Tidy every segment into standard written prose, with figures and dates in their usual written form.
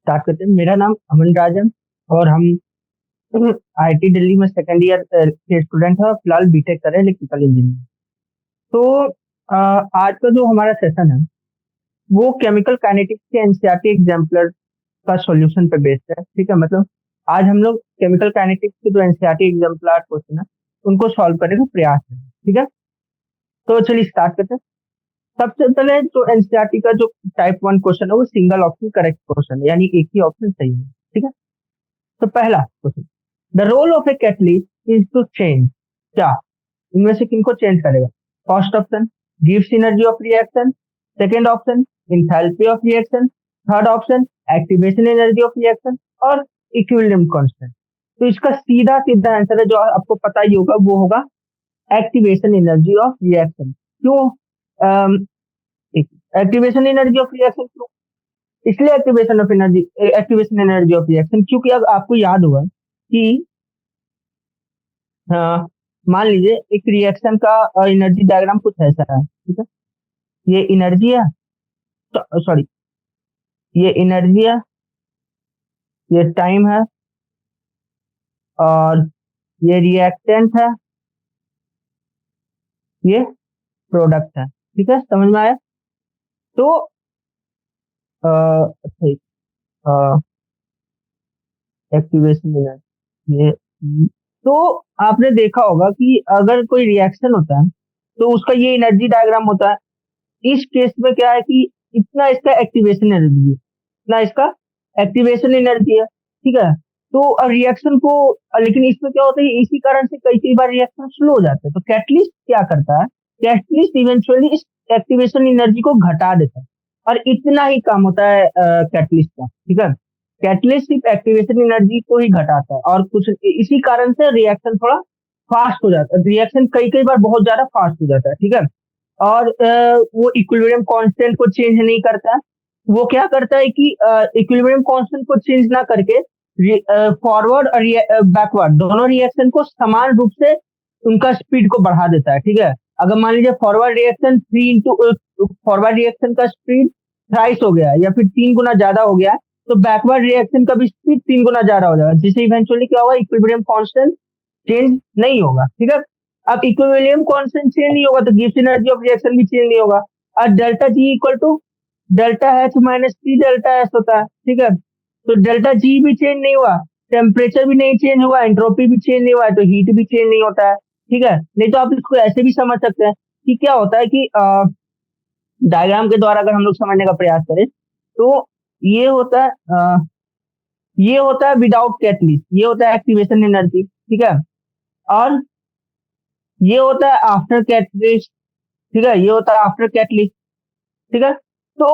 Start करते हैं। मेरा नाम अमन राज है और हम आईआईटी दिल्ली में सेकेंड ईयर के स्टूडेंट है, फिलहाल बीटेक कर रहे हैं इलेक्ट्रिकल इंजीनियरिंग। तो आज का जो हमारा सेशन है वो केमिकल काइनेटिक्स के एनसीईआरटी एग्जाम्पलर का सॉल्यूशन पे बेस्ड है। ठीक है, मतलब आज हम लोग केमिकल काइनेटिक्स के जो एनसीईआरटी एग्जाम्पलर क्वेश्चन है उनको सॉल्व करने का प्रयास है। ठीक है, तो चलिए स्टार्ट करते हैं। सबसे पहले जो एनसीईआरटी का जो टाइप 1 क्वेश्चन है वो सिंगल ऑप्शन करेक्ट क्वेश्चन है, यानी एक ही ऑप्शन सही है। ठीक है, तो पहला question, the role of a catalyst is to change, क्या इनमें से किनको चेंज करेगा? फर्स्ट ऑप्शन गिव्स energy of reaction, second option enthalpy of reaction, third option activation energy of reaction और इक्विलिब्रियम कांस्टेंट। तो इसका सीधा सीधा आंसर है जो आपको पता ही होगा, वो होगा एक्टिवेशन एनर्जी ऑफ रिएक्शन। क्यों एक्टिवेशन एनर्जी ऑफ रिएक्शन? क्यों इसलिए एक्टिवेशन एनर्जी ऑफ रिएक्शन क्योंकि अब आपको याद होगा कि हाँ, मान लीजिए एक रिएक्शन का एनर्जी डायग्राम कुछ ऐसा है। ठीक है, ये एनर्जी है, सॉरी ये एनर्जी है, ये टाइम है और ये रिएक्टेंट है, ये प्रोडक्ट है। ठीक है, समझ में आया? तो ठीक, एक्टिवेशन एनर्जी ये तो आपने देखा होगा कि अगर कोई रिएक्शन होता है तो उसका ये एनर्जी डायग्राम होता है। इस केस में क्या है कि इतना इसका एक्टिवेशन एनर्जी है, इतना इसका एक्टिवेशन एनर्जी है। ठीक है, तो अब रिएक्शन को लेकिन इसमें क्या होता है, इसी कारण से कई कई बार रिएक्शन स्लो हो जाते हैं। तो कैटलिस्ट क्या करता है, कैटलिस्ट इवेंचुअली इस एक्टिवेशन एनर्जी को घटा देता है और इतना ही काम होता है कैटलिस्ट का। ठीक है, कैटलिस्ट सिर्फ एक्टिवेशन एनर्जी को ही घटाता है और कुछ इसी कारण से रिएक्शन थोड़ा फास्ट हो जाता है, रिएक्शन कई कई बार बहुत ज्यादा फास्ट हो जाता है। ठीक है, और वो इक्विलिब्रियम कांस्टेंट को चेंज नहीं करता है। वो क्या करता है कि इक्विलिब्रियम कांस्टेंट को चेंज ना करके फॉरवर्ड और बैकवर्ड दोनों रिएक्शन को समान रूप से उनका स्पीड को बढ़ा देता है। ठीक है, अगर मान लीजिए फॉरवर्ड रिएक्शन 3 फॉरवर्ड रिएक्शन का स्पीड थ्राइस हो गया या फिर 3 गुना ज्यादा हो गया, तो बैकवर्ड रिएक्शन का भी स्पीड 3 गुना ज्यादा हो जाएगा, जिससे इवेंचुअली क्या होगा, इक्विलिब्रियम कांस्टेंट चेंज नहीं होगा। ठीक है, अब इक्विलिब्रियम कांस्टेंट चेंज नहीं होगा तो गिब्स एनर्जी ऑफ रिएक्शन भी चेंज नहीं होगा। और delta G equal to delta H minus T delta S होता है। ठीक है, तो डेल्टा जी भी चेंज नहीं हुआ, टेम्परेचर भी नहीं चेंज हुआ, एंट्रोपी भी चेंज नहीं हुआ, तो हीट भी चेंज नहीं होता है। ठीक है, नहीं तो आप इसको ऐसे भी समझ सकते हैं कि क्या होता है कि डायग्राम के द्वारा अगर हम लोग समझने का प्रयास करें तो ये होता है ये होता है विदाउट कैटलिस्ट, ये होता है एक्टिवेशन एनर्जी। ठीक है, और ये होता है आफ्टर कैटलिस्ट। ठीक है, ये होता है आफ्टर कैटलिस्ट। ठीक है, तो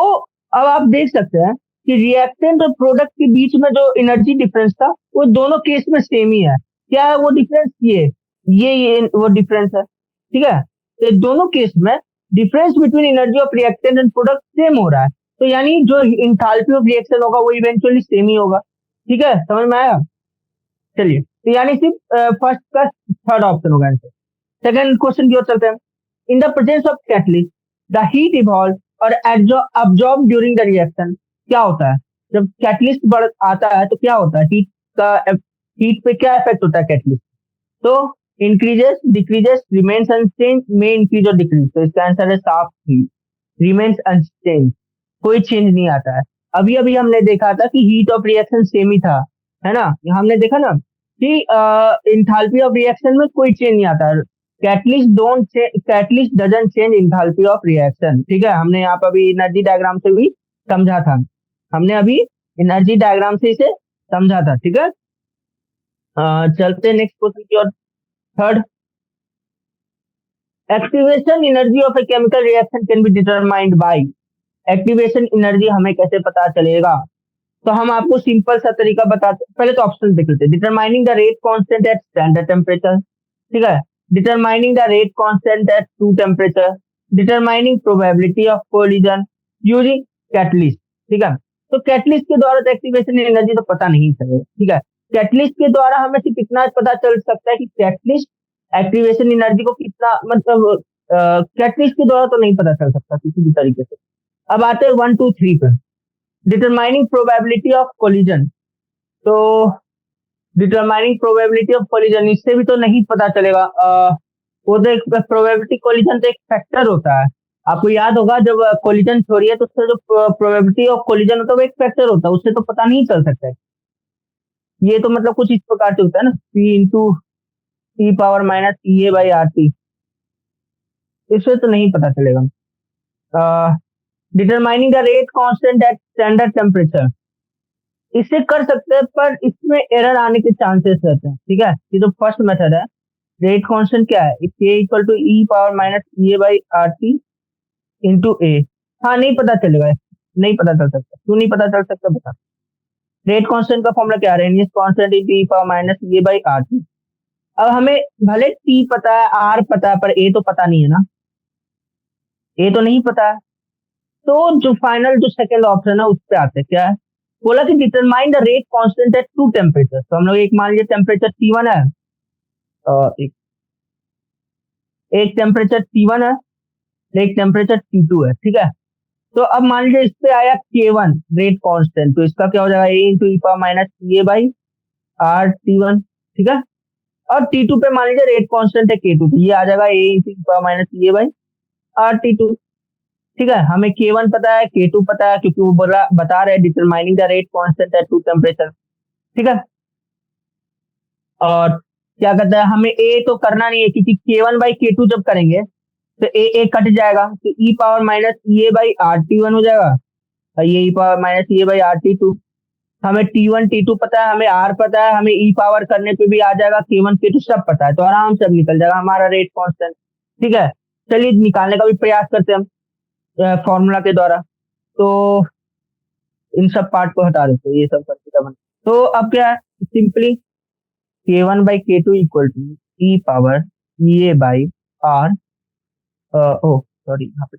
अब आप देख सकते हैं कि रिएक्टेंट और प्रोडक्ट के बीच में जो एनर्जी डिफरेंस था वो दोनों केस में सेम ही है। क्या है वो डिफरेंस? ये वो डिफरेंस है। ठीक है, तो दोनों केस में difference between energy of reactant and product same हो रहा है, तो यानी जो इंथैल्पी ऑफ रिएक्शन होगा वो इवेंचुअली सेम ही होगा। ठीक है, समझ में आया? चलिए, तो यानी सिर्फ फर्स्ट का थर्ड ऑप्शन होगा आंसर। सेकंड क्वेश्चन की ओर चलते हैं। In the presence of catalyst the heat evolve और absorb ड्यूरिंग द रिएक्शन। क्या होता है जब कैटलिस्ट बढ़ आता है तो क्या होता है, हीट पे क्या इफेक्ट होता है कैटलिस्ट? तो इंक्रीजेस, डिक्रीजेस, रिमेन्स अनचेंज, में इंक्रीज और डिक्रीज। तो इसका आंसर है साफ हीट, रिमेन्स अनचेंज, कोई चेंज नहीं आता है। अभी अभी हमने देखा था कि हीट ऑफ रिएक्शन सेम ही था, है ना? हमने देखा ना कि इंथैल्पी ऑफ रिएक्शन में कोई चेंज नहीं आता। Catalyst doesn't change enthalpy of reaction. ठीक है, हमने यहाँ पर अभी एनर्जी डायग्राम से भी समझा था, हमने अभी एनर्जी डायग्राम से इसे समझा था। ठीक है, चलते नेक्स्ट क्वेश्चन की ओर। Third, activation energy of a chemical reaction can be determined by. Activation energy हमें कैसे पता चलेगा? तो हम आपको सिंपल सा तरीका बताते, पहले तो ऑप्शन देख लेते हैं। Determining the rate constant at standard temperature. ठीक है, determining the rate constant at two temperature, determining probability of collision using catalyst. ठीक है, तो कैटलिस्ट के द्वारा तो एक्टिवेशन एनर्जी तो पता नहीं चलेगा। ठीक है, कैटलिस्ट के द्वारा हमें सिर्फ इतना पता चल सकता है कि कैटलिस्ट एक्टिवेशन एनर्जी को कितना, मतलब कैटलिस्ट के द्वारा तो नहीं पता चल सकता किसी भी तरीके से। अब आते हैं 1 2 3 पे। Determining probability of collision. तो डिटरमाइनिंग प्रोबेबिलिटी ऑफ कोलिजन, इससे भी तो नहीं पता चलेगा। वो तो एक प्रोबेबिलिटी, कोलिजन तो एक फैक्टर होता है। आपको याद होगा जब कोलिजन थ्योरी है तो उससे जो प्रोबेबिलिटी ऑफ कोलिजन होता है वो एक फैक्टर होता है, उससे तो पता नहीं चल सकता है। ये तो मतलब कुछ इस प्रकार से होता है ना, P into E power minus E A by R T, इससे तो नहीं पता चलेगा। Determining the rate constant at standard temperature, इससे कर सकते हैं पर इसमें एरर आने के चांसेस रहते हैं। ठीक है, ये जो फर्स्ट मेथड है, रेट कांस्टेंट क्या है, K equal to E power minus E A by R T into A. हाँ, नहीं पता चलेगा, नहीं पता चल सकता। क्यों नहीं पता चल सकता बता। रेट कांस्टेंट का फॉर्मूला क्या है, Arrhenius constant into E power minus E A by R T. अब हमें भले टी पता है, आर पता है, पर ए तो पता नहीं है ना, ए तो नहीं पता है। तो जो फाइनल जो सेकंड ऑप्शन है उस पे आते हैं, क्या है, बोला कि determine the rate constant at two temperature. तो हम लोग एक मान लीजिए टेम्परेचर T1 है, एक एक टेम्परेचर T1 है, एक टेम्परेचर T2 है। ठीक है, तो अब मान लीजिए इस पे आया K1 रेट कांस्टेंट, तो इसका क्या हो जाएगा, A into E power minus A by R T1। ठीक है, और T2 पे मान लीजिए रेट कांस्टेंट है K2, तो ये आ जाएगा A into E power minus A by R T2। ठीक है, हमें K1 पता है, K2 पता है, क्योंकि वो बोला बता रहे determining the rate constant at two temperature. ठीक है, और क्या कहता है, हमें ए तो करना नहीं है, क्योंकि K1/K2 जब करेंगे तो ए कट जाएगा, तो E power minus E A by R T1 हो जाएगा, और ये E power minus E A by R T2। हमें T1 T2 पता है, हमें आर पता है, हमें ई पावर करने पे भी आ जाएगा, K1 K2 सब पता है, तो आराम से अब निकल जाएगा हमारा रेट कांस्टेंट। ठीक है, चलिए निकालने का भी प्रयास करते हैं हम फॉर्मूला के द्वारा। तो इन सब पार्ट को हटा देते हैं, ये सब करके का बन। तो अब क्या है, simply K1/K2 equal to E power E A by R, oh sorry, यहाँ पे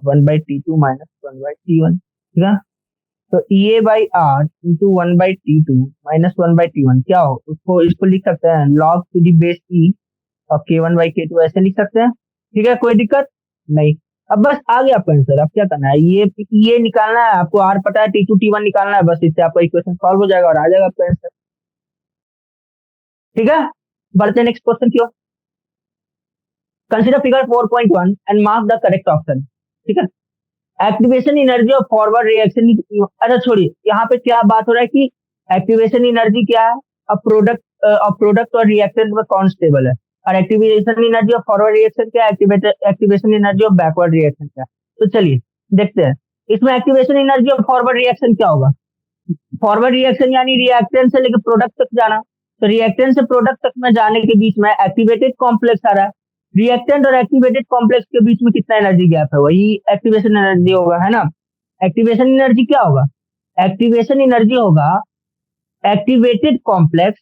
1/T2 माइनस 1/T1। ठीक है, तो E A by R into 1/T2 minus 1/T1 क्या हो, उसको इसको लिख सकते हैं log to the base E और K1/K2 ऐसे लिख सकते हैं। ठीक है, कोई दिक्कत नहीं। अब बस आ गया आपका आंसर। अब क्या करना है, ये निकालना है आपको, आर पता है, T2 T1 निकालना है, बस इससे आपका इक्वेशन सॉल्व हो जाएगा और आ जाएगा आपका आंसर। ठीक है, बढ़ते हैं नेक्स्ट क्वेश्चन की ओर। Consider figure 4.1 and mark the correct option. ठीक है, एक्टिवेशन एनर्जी और फॉरवर्ड रिएक्शन। अच्छा छोड़िए, यहाँ पे क्या बात हो रहा है कि एक्टिवेशन एनर्जी क्या है, अब प्रोडक्ट और रिएक्टेंट में कौन स्टेबल है, और एक्टिवेशन एनर्जी और फॉरवर्ड रिएक्शन क्या है, एक्टिवेशन एनर्जी और बैकवर्ड रिएक्शन क्या है। तो चलिए देखते हैं इसमें एक्टिवेशन एनर्जी और फॉरवर्ड रिएक्शन क्या होगा। फॉरवर्ड रिएक्शन यानी रिएक्टेंट से लेकर प्रोडक्ट तक जाना, तो रिएक्टेंट से प्रोडक्ट तक में जाने के बीच में एक्टिवेटेड कॉम्प्लेक्स आ रहा है। रिएक्टेंट और एक्टिवेटेड कॉम्प्लेक्स के बीच में कितना एनर्जी गैप है, वही एक्टिवेशन एनर्जी होगा, है ना। एक्टिवेशन एनर्जी क्या होगा, एक्टिवेशन एनर्जी होगा activated complex,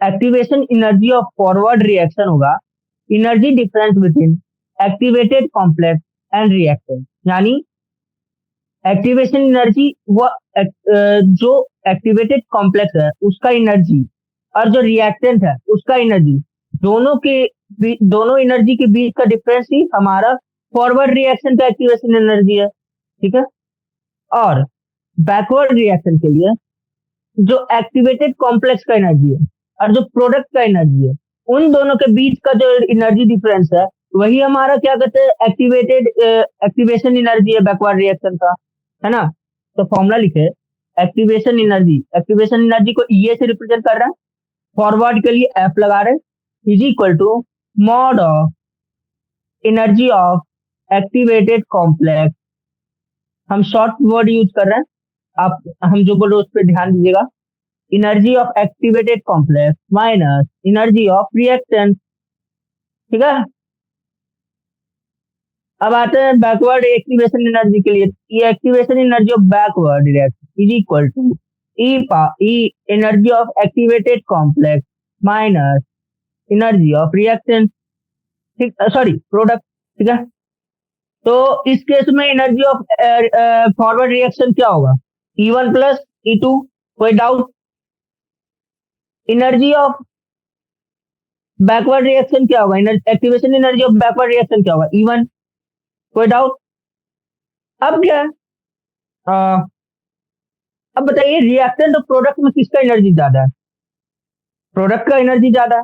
activation energy of forward reaction होगा energy difference between activated complex and reactant. यानी एक्टिवेशन एनर्जी वो जो एक्टिवेटेड कॉम्प्लेक्स है उसका एनर्जी, और जो रिएक्टेंट है उसका एनर्जी, दोनों एनर्जी के बीच का डिफरेंस ही हमारा फॉरवर्ड रिएक्शन का एक्टिवेशन एनर्जी है। ठीक है, और बैकवर्ड रिएक्शन के लिए जो एक्टिवेटेड कॉम्प्लेक्स का एनर्जी है और जो प्रोडक्ट का एनर्जी है, उन दोनों के बीच का जो एनर्जी डिफरेंस है वही हमारा क्या कहते हैं, एक्टिवेशन एनर्जी है बैकवर्ड रिएक्शन का, है ना। तो फॉर्मूला लिखे, एक्टिवेशन एनर्जी को ई से रिप्रेजेंट कर रहा है, फॉरवर्ड के लिए एफ लगा रहे, is equal to mod of energy of activated complex. हम शॉर्ट वर्ड यूज कर रहे हैं, आप हम जो बोल रहे हैं उस पर ध्यान दीजिएगा। Energy of activated complex minus energy of reactant. ठीक है, अब आते हैं बैकवर्ड एक्टिवेशन एनर्जी के लिए। ये activation energy of backward reaction is equal to E energy of activated complex minus energy of reactant, ठीक, सॉरी प्रोडक्ट। ठीक है, तो इस केस में एनर्जी ऑफ फॉरवर्ड रिएक्शन क्या होगा, E1 प्लस E2, कोई doubt. Energy of backward reaction क्या होगा, activation energy of backward reaction क्या होगा, E1, कोई डाउट। अब क्या है, अब बताइए रिएक्टेंट और प्रोडक्ट में किसका एनर्जी ज्यादा है? प्रोडक्ट का एनर्जी ज्यादा है।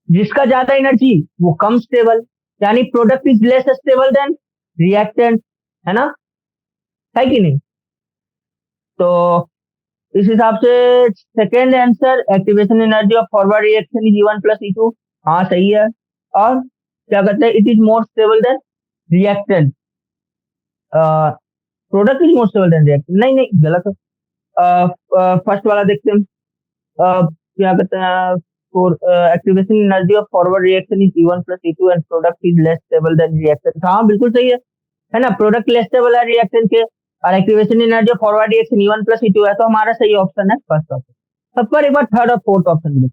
जिसका ज्यादा एनर्जी वो कम स्टेबल, यानी product is less stable then reactant, है ना? है कि नहीं? तो इस हिसाब से second answer activation energy of forward reaction is E1 plus E2। हाँ सही है। और क्या कहते हैं, it is more stable then reactant. Product is more stable then reactant, नहीं नहीं गलत है। फर्स्ट वाला देखते हैं। क्या कहते हैं, for activation energy of forward reaction is E1 plus E2 and product is less stable then reactant. हाँ बिल्कुल सही है ना? प्रोडक्ट लेस स्टेबल है रिएक्टेंट के, और activation energy of forward reaction E1 plus E2 है, तो हमारा सही ऑप्शन है फर्स्ट ऑप्शन। सब पर एक बार थर्ड और फोर्थ ऑप्शन में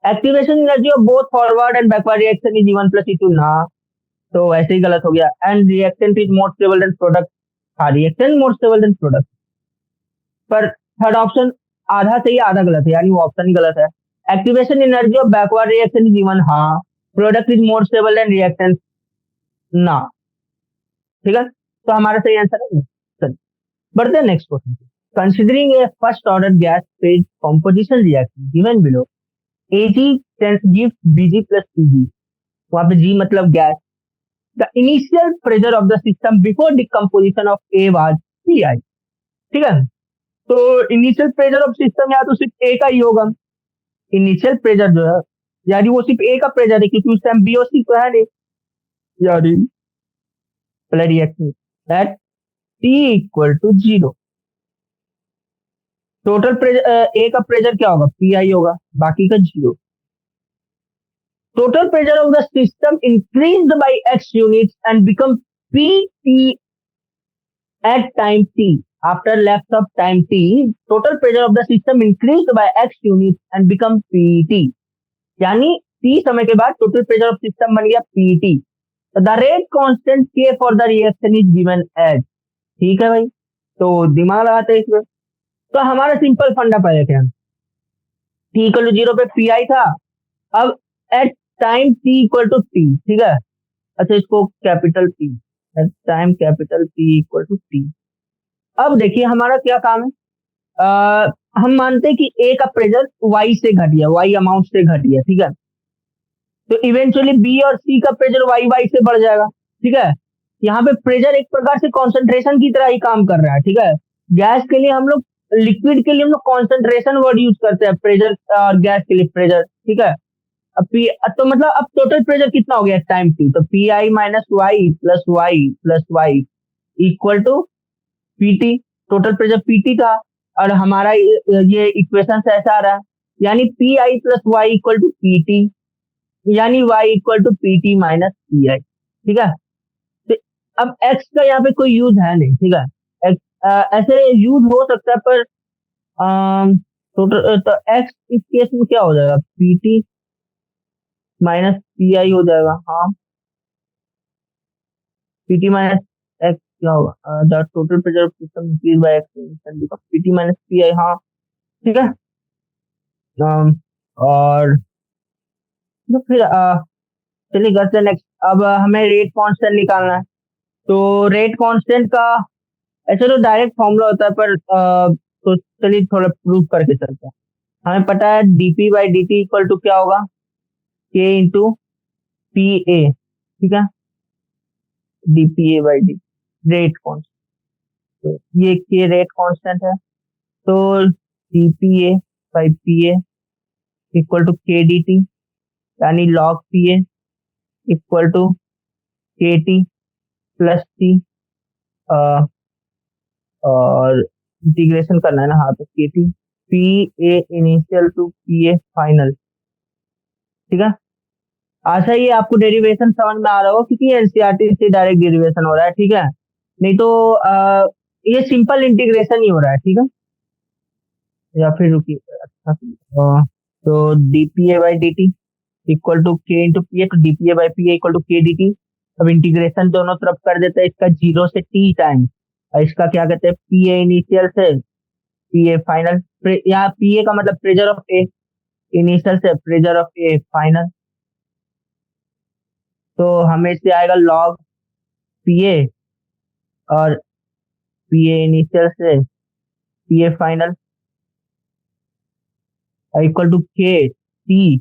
activation energy of both forward and backward reaction is E1 plus E2 ना, तो ऐसे ही गलत हो गया। And reactant is more stable than product, हाँ reactant more stable than product. पर थर्ड ऑप्शन आधा सही आधा गलत है, यानी वो ऑप्शन ही गलत है। Activation energy of backward reaction is E1, हाँ। Product is more stable then reactant ना। ठीक है, तो हमारा सही आंसर है। चलिए बढ़ते हैं next question. Considering a first order gas phase composition reaction given below, Ag gives Bg plus Pg, वहां पे G मतलब gas. The initial pressure of the system before decomposition of A was Pi। ठीक है, तो initial pressure of system या तो सिर्फ ए का ही होगा। इनिशियल प्रेशर जो है, यानी वो सिर्फ ए का प्रेशर है, क्योंकि उस टाइम बीओसी तो है नहीं, यानी reaction at T equal to 0। Total pressure A का प्रेशर क्या होगा? पी आई होगा, बाकी का 0। Total pressure of the system increased by x units and become P at time t. After lapse of time t, total pressure of the system increased by x units and become pt। यानी t समय के बाद total pressure of system बन गया pt। The rate constant k for the reaction is given as. ठीक है भाई, तो दिमाग लगाते हैं इसमें। तो हमारा सिंपल फंडा पहले क्या, t इक्वल टू 0 पे पी आई था। अब at time t equal to T, ठीक है। अच्छा इसको capital P, at time capital P equal to T. अब देखिए हमारा क्या काम है। हम मानते हैं कि ए का प्रेशर वाई से घट गया, वाई अमाउंट से घट गया, ठीक है। तो इवेंचुअली बी और सी का प्रेशर वाई वाई से बढ़ जाएगा, ठीक है। यहाँ पे प्रेशर एक प्रकार से कॉन्सेंट्रेशन की तरह ही काम कर रहा है, ठीक है। गैस के लिए हम लोग, लिक्विड के लिए हम लोग कॉन्सेंट्रेशन वर्ड यूज करते हैं, प्रेशर और गैस के लिए प्रेशर, ठीक है। अब पी, तो मतलब अब टोटल प्रेशर कितना हो गया टाइम टी, तो P I minus Y plus Y equal to PT. Total pressure PT था, और हमारा ये इक्वेशन से ऐसा आ रहा है, यानी P I plus Y equal to PT, यानी Y equal to PT minus P I. ठीक है, तो अब एक्स का यहाँ पे कोई यूज है नहीं, ठीक है। ऐसे यूज हो सकता है, पर टोटल तो एक्स इस केस में क्या हो जाएगा, पीटी माइनस पी आई हो जाएगा। हाँ, पीटी माइनस एक्स क्या होगा, the total pressure of system increase by x PT minus P आई। हाँ ठीक है। और तो फिर चलिए करते नेक्स्ट। अब हमें रेट कांस्टेंट निकालना है। तो रेट कांस्टेंट का ऐसे तो डायरेक्ट फॉर्मूला होता है, पर तो चलिए थोड़ा प्रूव करके चलते हैं। हमें पता है DP by D T equal to क्या होगा, के इंटू पी ए, ठीक है। DPA by D, rate constant, तो ये के रेट कांस्टेंट है, तो DPA by P A equal to K D T, यानी log P A equal to K T plus T, और इंटीग्रेशन करना है ना, हाँ, तो K T P A initial to P A final. ठीक है, आशा ये आपको डेरिवेशन समझ में आ रहा हो, क्योंकि एनसीईआरटी से डायरेक्ट डेरिवेशन हो रहा है, ठीक है। नहीं तो ये सिंपल इंटीग्रेशन ही हो रहा है, ठीक है। या फिर रुकिए, अच्छा तो DPA by D T equal to के इंटू पी ए, तो DPA by P A equal to K D T. अब इंटीग्रेशन दोनों तरफ कर देते हैं, इसका 0 से टी टाइम, और इसका क्या कहते हैं, पी ए इनिशियल से पी ए फाइनल। यहाँ पी ए का मतलब प्रेशर ऑफ ए, इनिशियल से प्रेशर ऑफ ए फाइनल। तो हमें इससे आएगा लॉग पी ए, और पी ए इनिशियल से P A final equal to K T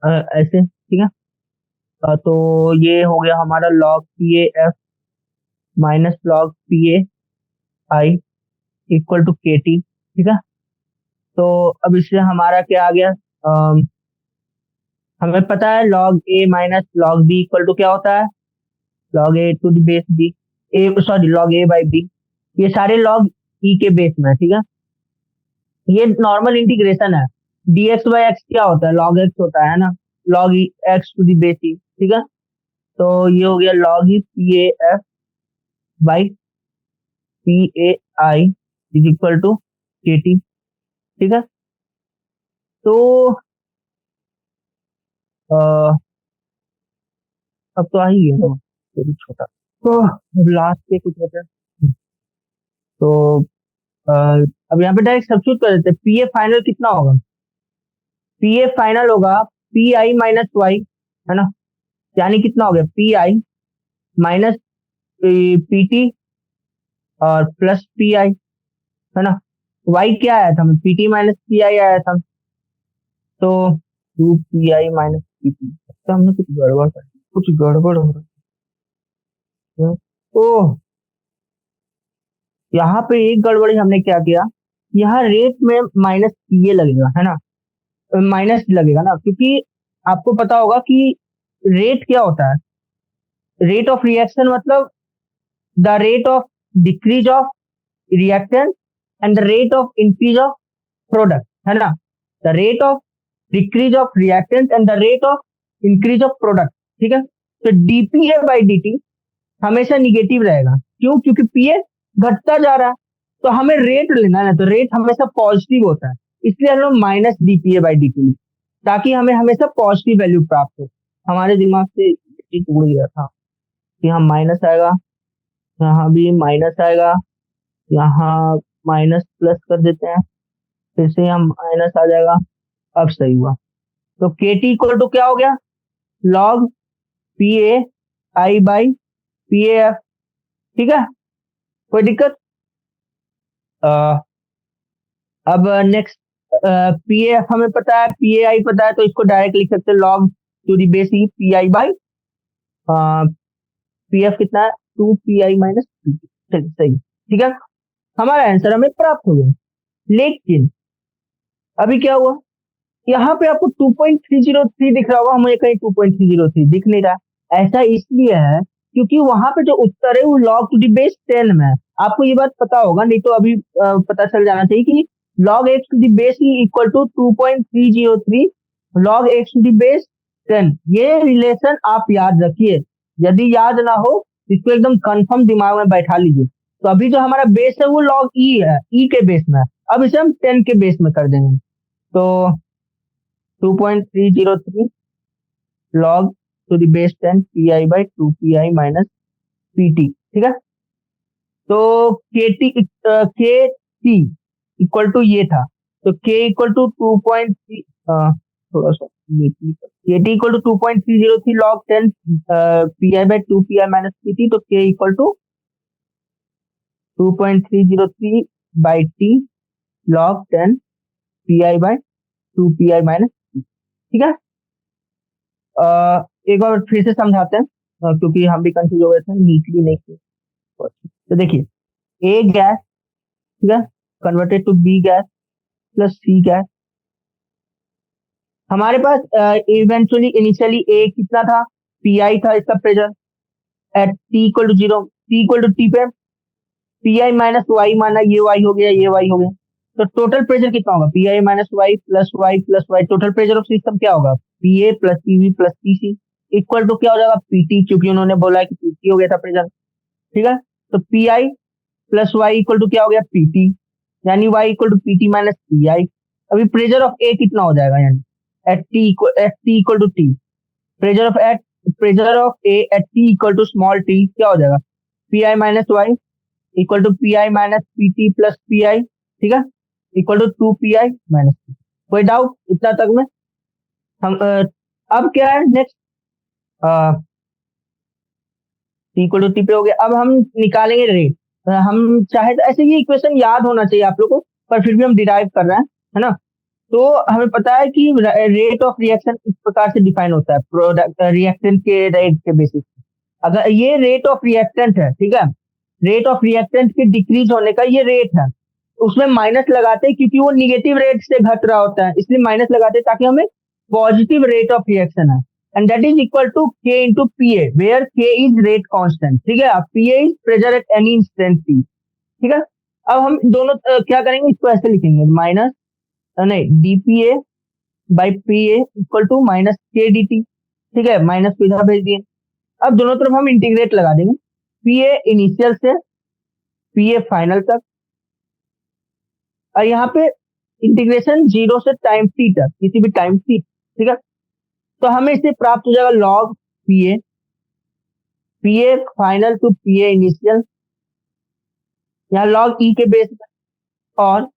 ऐसे, ठीक है। तो ये हो गया हमारा log P A F minus log P A I equal to K T, ठीक है। तो अब इससे हमारा क्या आ गया, हमें पता है log A minus log B equal to क्या होता है, log A to the base B, A sorry log A by B, ये सारे लॉग ई के बेस में है, ठीक है। ये नॉर्मल इंटीग्रेशन है, डी एक्स बाई एक्स क्या होता है, लॉग एक्स होता है ना, log X to the base E, ठीक है। तो ये हो गया log E P A F by P A I is equal to K T, ठीक है। तो अ, अब तो आ ही गया ना, ये भी छोटा, तो अब लास्ट के कुछ बचा। तो अ, अब यहाँ पे डायरेक्ट सब्स्टिट्यूट कर देते हैं, पी ए फाइनल कितना होगा, पी ए फाइनल होगा पी आई माइनस वाई, है ना, यानी कितना हो गया P I minus P T और प्लस पी आई, है ना। वाई क्या आया था, P T minus P I आया था, तो two P I minus P T, तो हमने कुछ गड़बड़ कर दी, कुछ गड़बड़ हो रहा है। तो यहाँ पे एक गड़बड़ी हमने क्या किया, यहाँ रेट में माइनस पी ए लगेगा, है ना, माइनस लगेगा ना, क्योंकि आपको पता होगा कि रेट क्या होता है, रेट ऑफ रिएक्शन मतलब the rate of decrease of reactance and the rate of increase of product, है ना, the rate of decrease of reactance and the rate of increase of product, ठीक है। तो डीपीए बाई डी हमेशा negative रहेगा, क्यों, क्योंकि पीए घटता जा रहा है, तो हमें रेट लेना है ना, तो रेट हमेशा पॉजिटिव होता है, इसलिए हम लोग माइनस डीपीए बाई डी, ताकि हमें हमेशा पॉजिटिव वैल्यू प्राप्त हो। हमारे दिमाग से ये चीज उड़ गया था कि हम माइनस आएगा, यहाँ भी माइनस आएगा, यहाँ माइनस प्लस कर देते हैं, फिर से हम माइनस आ जाएगा, अब सही हुआ। तो के टी इक्वल टू क्या हो गया, log P A I by P A F, ठीक है, कोई दिक्कत। अ, अब नेक्स्ट पी ए एफ हमें पता है, पी ए आई पता है, तो इसको डायरेक्ट लिख सकते हैं log to the base E P I by P F कितना है, two P I minus P T, चलिए सही, ठीक है, हमारा आंसर हमें प्राप्त हो गया। लेकिन अभी क्या हुआ, यहाँ पे आपको 2.303 दिख रहा होगा, मुझे कहीं 2.303 दिख नहीं रहा, ऐसा इसलिए है क्योंकि वहां पे जो उत्तर है वो लॉग टू दी बेस 10 में है। आपको ये बात पता होगा, नहीं तो अभी पता चल जाना चाहिए कि log X to the base E equal to 2.303 log X to the base 10, ये रिलेशन आप याद रखिए, यदि याद ना हो इसको एकदम कंफर्म दिमाग में बैठा लीजिए। तो अभी जो हमारा बेस है वो लॉग ई है, ई के बेस में है, अब इसे हम 10 के बेस में कर देंगे, तो 2.303 log to the base 10 pi by 2 pi minus pt, ठीक है। तो के टी इक्वल टू ये था, तो के इक्वल टू 2.3, थोड़ा सा K T equal to 2.303 log 10 P I by 2 P I minus P T, तो K equal to 2.303 by T log 10 P I by 2 P I minus, ठीक है। एक बार फिर से समझाते हैं, क्योंकि हम भी कंफ्यूज हो गए थे, नीटली नहीं किए। तो देखिए, ए गैस, ठीक है, converted to B gas plus C gas, हमारे पास इवेंचुअली इनिशियली ए कितना था, पी आई था इसका pressure at T equal to zero, T equal to T पे पी आई माइनस वाई माना, ये वाई हो गया, ये वाई हो गया, तो टोटल प्रेशर कितना होगा, P I minus Y plus Y, total pressure of system क्या होगा, P A plus P plus P C equal to क्या हो जाएगा, पीटी, क्योंकि उन्होंने बोला है कि पीटी हो गया था प्रेशर, ठीक है। तो P I plus Y equal to क्या हो गया, पीटी, यानी Y equal to PT minus P I. अभी प्रेशर ऑफ ए कितना हो जाएगा, यानी at T equal to T, pressure of A at T equal to small T क्या हो जाएगा, P I minus Y equal to P I minus P T plus P I, ठीक है, equal to 2 P I minus P. कोई doubt इतना तक में, हम अब क्या है नेक्स्ट, इक्वल टू टी पे हो गया, अब हम निकालेंगे रेट। हम चाहे तो ऐसे ये इक्वेशन याद होना चाहिए आप लोग को, पर फिर भी हम डिराइव कर रहे हैं, है ना। तो हमें पता है कि रेट ऑफ रिएक्शन इस प्रकार से डिफाइन होता है, प्रोडक्ट रिएक्टेंट के रेट के बेसिस पे। अगर ये रेट ऑफ रिएक्टेंट है, ठीक है, रेट ऑफ रिएक्टेंट के डिक्रीज होने का ये रेट है, उसमें माइनस लगाते हैं क्योंकि वो निगेटिव रेट से घट रहा होता है, इसलिए माइनस लगाते हैं ताकि हमें पॉजिटिव रेट ऑफ रिएक्शन है। And that is equal to के into P A, where K is rate constant, ठीक है, P A is pressure at any instant T, ठीक है। अब हम दोनों क्या करेंगे, इसको ऐसे लिखेंगे, माइनस नहीं DPA by P A equal to minus K D T, ठीक है, माइनस को इधर भेज दिए। अब दोनों तरफ हम इंटीग्रेट लगा देंगे, पी ए इनिशियल से पी ए फाइनल तक, और यहाँ पे इंटीग्रेशन जीरो से टाइम टी तक, किसी भी टाइम टी, ठीक है। तो हमें इससे प्राप्त हो जाएगा log P A final to P A initial, यहाँ लॉग ई के बेस में, और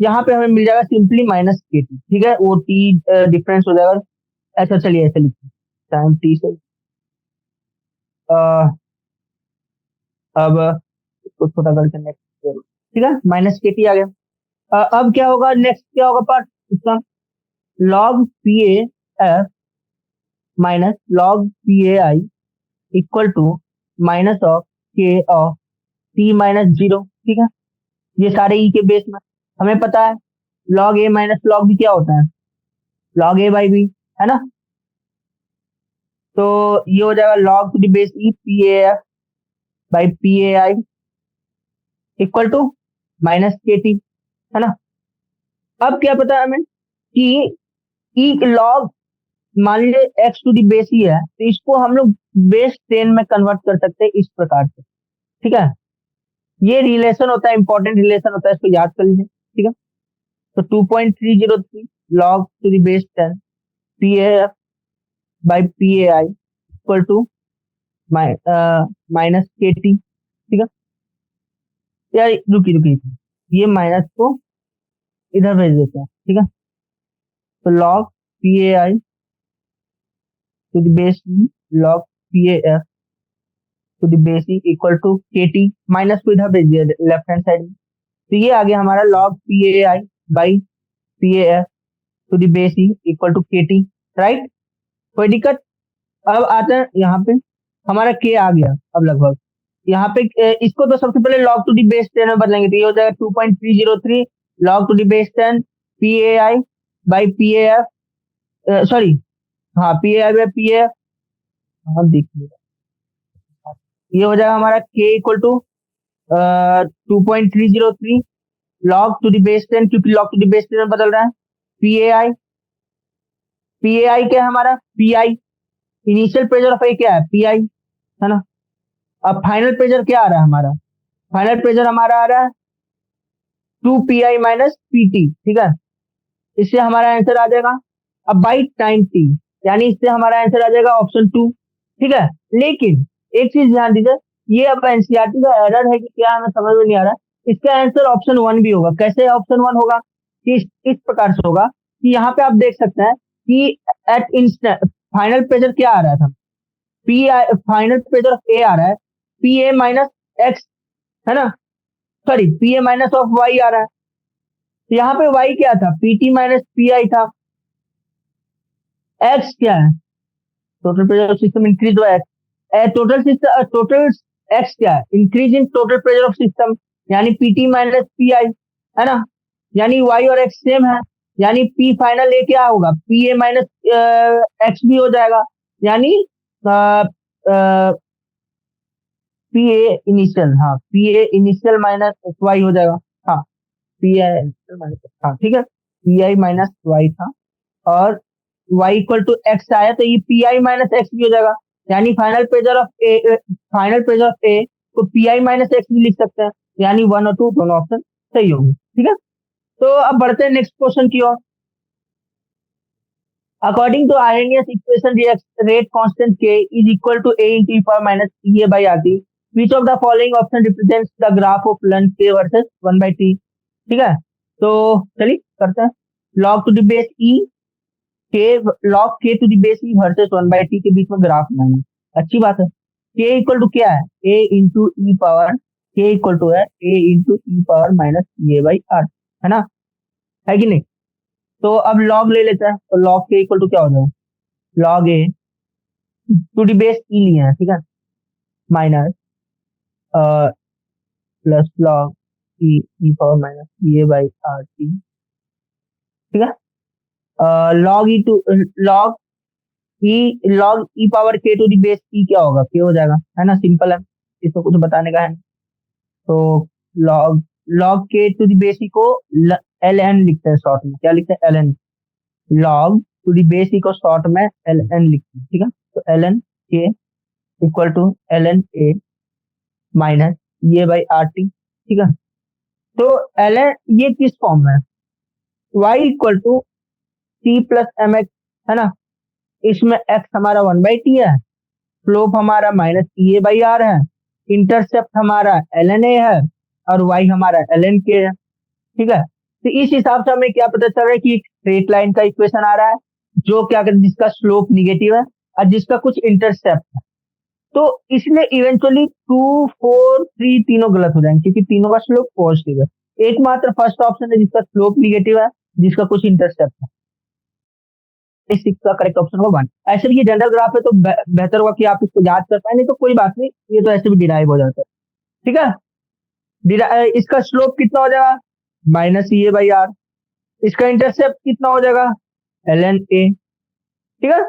यहाँ पे हमें मिल जाएगा सिंपली माइनस के टी, ठीक है, वो टी डिफरेंस हो जाएगा। ऐसा चलिए ऐसे लिखते हैं, टाइम टी से अ, अब इसको छोटा करके नेक्स्ट, ठीक है, माइनस के टी आ गया। अब क्या होगा, नेक्स्ट क्या होगा पार्ट इसका, log P A F minus log P A I equal to minus of K of T minus zero, ठीक है। ये सारे ई के बेस में हमें पता है log A minus log B क्या होता है, लॉग ए बाई बी, है ना। तो ये हो जाएगा log to the base E P A F by P A I equal to minus K T, है ना। अब क्या पता है हमें कि ई लॉग, मान लीजिए एक्स टू दी बेस ही है, तो इसको हम लोग बेस 10 में कन्वर्ट कर सकते हैं इस प्रकार से, ठीक है। ये रिलेशन होता है, इंपॉर्टेंट रिलेशन होता है, इसको याद कर लीजिए, ठीक है। तो 2.303 log to the base 10 P A F by P A I equal to minus K T, ठीक है। यार रुकी रुकी, ये माइनस को इधर भेज देते हैं, ठीक है। तो log PAI to the base E log PAF to the base E equal to KT, minus को इधर भेज दिया लेफ्ट हैंड साइड में, तो ये आ गया हमारा log PAI by PAF to the base E equal to KT, right. कोई दिक्कत। अब आते हैं यहाँ पे, हमारा K आ गया अब लगभग यहाँ पे, इसको तो सबसे पहले log टू द बेस 10 में बदलेंगे, तो ये हो जाएगा 2.303 log to the base 10 PAI by PAF, sorry, हाँ P A I by P A, हाँ देखिए ये हो जाएगा हमारा K equal to 2.303 log to the base 10, क्योंकि लॉग टू द बेस 10 में बदल रहा है, पी ए आई क्या है हमारा, P I, initial pressure of A क्या है, पी आई, है ना। अब फाइनल प्रेशर क्या आ रहा है हमारा, फाइनल प्रेशर हमारा आ रहा है 2 PI माइनस पी टी, ठीक है। इससे हमारा आंसर आ जाएगा, अब बाई टाइम टी, यानी इससे हमारा आंसर आ जाएगा ऑप्शन 2, ठीक है। लेकिन एक चीज ध्यान दीजिए, ये अब एनसीईआरटी का एरर है कि क्या, हमें समझ में नहीं आ रहा, इसका आंसर ऑप्शन 1 भी होगा। कैसे ऑप्शन 1 होगा, कि इस प्रकार से होगा कि यहाँ पे आप देख सकते हैं कि एट इंस्टेंट फाइनल प्रेशर क्या आ रहा था, P I, final pressure of A आ रहा है पी ए माइनस एक्स, है ना, sorry P A minus of Y आ रहा है, तो यहाँ पे वाई क्या था, P T minus P I था, एक्स क्या है, total pressure of system increase हुआ है, टोटल सिस्टम, टोटल एक्स क्या है, increase in total pressure of system, यानी पीटी माइनस पी आई, है ना, यानी वाई और एक्स सेम है, यानी पी फाइनल ए क्या होगा, पी ए माइनस एक्स भी हो जाएगा, यानी पी ए इनिशियल, हाँ P A initial minus Y हो जाएगा, हाँ पी आई माइनस, हाँ ठीक है, पी आई माइनस वाई था, और y इक्वल टू एक्स आया, तो ये पी आई माइनस एक्स भी हो जाएगा, यानी final pressure of A, final pressure of A को पी आई माइनस एक्स भी लिख सकते हैं, यानी 1 और 2 दोनों ऑप्शन सही होंगे, ठीक है। तो अब बढ़ते हैं नेक्स्ट क्वेश्चन की ओर। According to Arrhenius equation, rate constant k is equal to a into e power minus a by RT, which of the following option represents the graph of length k versus 1 by t, ठीक है। तो चलिए करते हैं, log to the base e के, log k to the base e versus 1 by t के बीच में graph बनाना, अच्छी बात है। k इक्वल टू क्या है, a इंटू ई पावर के इक्वल टू है A into E power minus A by R, है ना, है कि नहीं। तो अब लॉग ले लेते हैं, तो लॉग के इक्वल टू क्या हो जाएगा, log A to the base e लिया है, ठीक है, minus plus log e e power minus A by R T, ठीक है। Log e to log log e power k to the base e क्या होगा, के हो जाएगा, है ना, सिंपल है, इसको कुछ बताने का है नहीं। तो लॉग लॉग के टू दी बेस ई को एल एन लिखते हैं शॉर्ट में, क्या लिखते हैं, L N, log to the base e को शॉर्ट में एल एन लिखते हैं, ठीक है। तो L N K equal to L N A minus ये बाई आर टी, ठीक है। तो एल एन ये किस फॉर्म में है, Y equal to T plus M X, है ना, इसमें एक्स हमारा 1/t है, स्लोप हमारा माइनस ए बाई आर है, इंटरसेप्ट हमारा एल एन ए है, और वाई हमारा एल एन के है, ठीक है। तो इस हिसाब से हमें क्या पता चल रहा है कि एक स्ट्रेट लाइन का इक्वेशन आ रहा है, जो क्या कहते हैं, जिसका स्लोप निगेटिव है और जिसका कुछ इंटरसेप्ट है। तो इसलिए इवेंचुअली 2, 4, 3 तीनों गलत हो जाएंगे, क्योंकि तीनों का स्लोप पॉजिटिव है। एकमात्र फर्स्ट ऑप्शन है जिसका स्लोप निगेटिव है, जिसका कुछ इंटरसेप्ट है, इसका करेक्ट ऑप्शन होगा 1। ऐसे भी ये जनरल ग्राफ है तो बेहतर होगा कि आप इसको याद कर पाए, नहीं तो कोई बात नहीं, ये तो ऐसे भी डिराइव हो जाता है, ठीक है। इसका स्लोप कितना हो जाएगा, माइनस ए बाई आर, इसका इंटरसेप्ट कितना हो जाएगा, एल एन ए, ठीक है।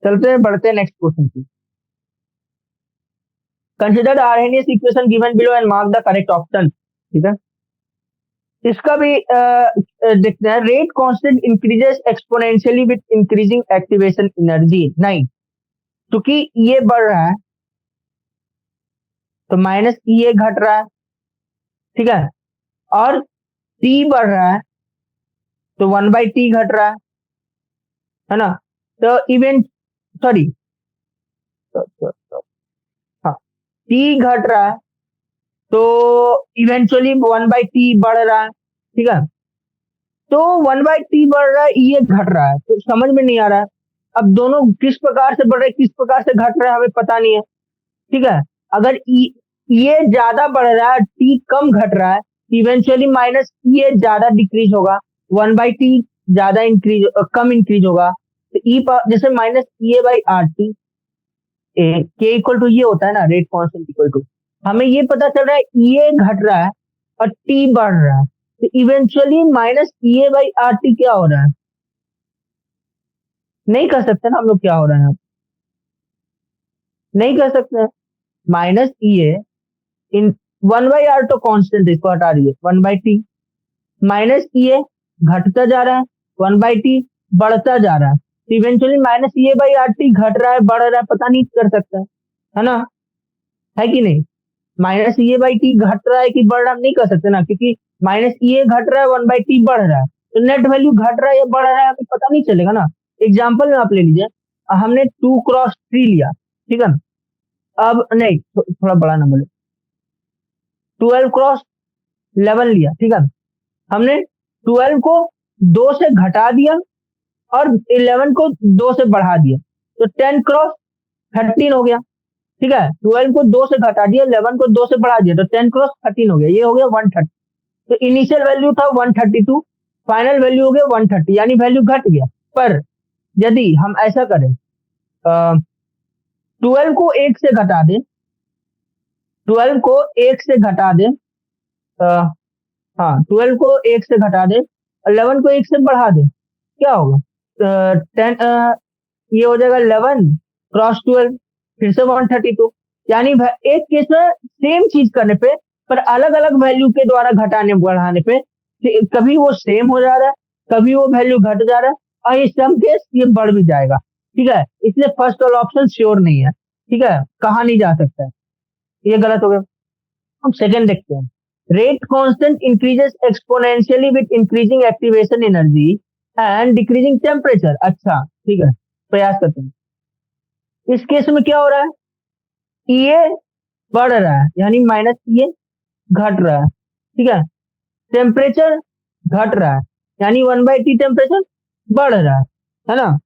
चलते हैं, बढ़ते हैं नेक्स्ट क्वेश्चन की। Consider RNS equation given below and mark the correct option, ठीक है। इसका भी देखते हैं, rate constant increases exponentially with increasing activation energy, नहीं, क्योंकि ये बढ़ रहा है तो माइनस ये घट रहा है, ठीक है, और टी बढ़ रहा है तो 1/t घट रहा है ना। तो इवेंट सॉरी हाँ, टी घट रहा है तो इवेंचुअली 1/t बढ़ रहा है, ठीक है। तो 1/t बढ़ रहा है, ये घट रहा है, तो समझ में नहीं आ रहा है अब दोनों किस प्रकार से बढ़ रहे, किस प्रकार से घट रहा है, हमें पता नहीं है, ठीक है। अगर ये ज्यादा बढ़ रहा है, टी कम घट रहा है, इवेंचुअली माइनस ये ज्यादा डिक्रीज होगा, 1/t ज्यादा इंक्रीज कम इंक्रीज होगा, तो ई जैसे minus A by R T के इक्वल टू ये होता है ना, रेट कांस्टेंट इक्वल टू, हमें ये पता चल रहा है ये घट रहा है और टी बढ़ रहा है, तो eventually minus A by R T क्या हो रहा है, नहीं कर सकते ना हम लोग, क्या हो रहा है, नहीं कर सकते, माइनस ए इन 1/r तो कांस्टेंट, इसको हटा रही है, 1/t माइनस ए घटता जा रहा है, 1/t बढ़ता जा रहा है, तो eventually minus A by R T घट रहा है बढ़ रहा है, पता नहीं कर सकता है ना, है कि नहीं। माइनस ए बाई टी घट रहा है कि बढ़ रहा है, नहीं कर सकते ना, क्योंकि माइनस ए घट रहा है, 1/t बढ़ रहा है, तो नेट वैल्यू घट रहा है या बढ़ रहा है हमें पता नहीं चलेगा ना। एग्जाम्पल में आप ले लीजिए, हमने 2x3 लिया, ठीक है ना, अब नहीं थोड़ा बड़ा नंबर, 12x11 लिया, ठीक है, हमने 12 को 2 से घटा दिया और 11 को 2 से बढ़ा दिया, तो 10x13 हो गया, ठीक है। 12 को 2 से घटा दिया, 11 को 2 से बढ़ा दिया, तो 10x13 हो गया, ये हो गया 130। तो इनिशियल वैल्यू था 132, फाइनल वैल्यू हो गया 130, यानी वैल्यू घट गया। पर यदि हम ऐसा करें, 12 को 1 से घटा दें, 12 को 1 से घटा दें, हाँ 12 को 1 से घटा दे, 11 को 1 से बढ़ा दे, क्या होगा, 10 ये हो जाएगा 11 × 12, फिर से 132, यानी एक केस में सेम चीज करने पे पर अलग अलग वैल्यू के द्वारा घटाने बढ़ाने पे कभी वो सेम हो जा रहा है, कभी वो वैल्यू घट जा रहा है, और इस सम केस ये बढ़ भी जाएगा, ठीक है। इसलिए फर्स्ट वाला ऑप्शन श्योर नहीं है, ठीक है, कहा नहीं जा सकता है, ये गलत हो गया। हम सेकंड देखते हैं, rate constant increases exponentially with increasing activation energy and decreasing temperature, अच्छा ठीक है, प्रयास करते हैं। इस केस में क्या हो रहा है, ये बढ़ रहा है यानी माइनस ये घट रहा है, ठीक है, टेम्परेचर घट रहा है यानी 1/t टेम्परेचर बढ़ रहा है ना,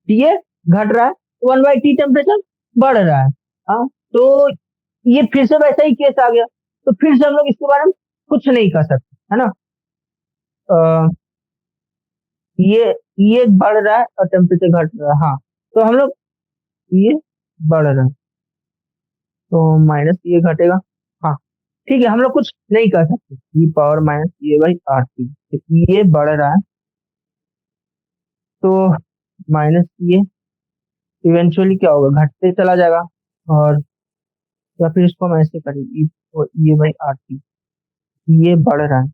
ये घट रहा है 1/t टेम्परेचर बढ़ रहा है, हाँ। तो ये फिर से वैसा ही केस आ गया, तो फिर से हम लोग इसके बारे में कुछ नहीं कर सकते, है ना। अ, ये ये बढ़ रहा है और टेम्परेचर घट रहा है, हाँ। तो हम लोग ये बढ़ रहा है, तो माइनस ये घटेगा, हाँ। ठीक है, हम लोग कुछ नहीं कर सकते, ई पावर माइनस ये बाई आर टी, ये बढ़ रहा है, तो माइनस ये इवेंचुअली क्या होगा, घटते चला जाएगा। और या फिर इसको हम ऐसे करें, ये बाई आर टी, ये बढ़ रहा है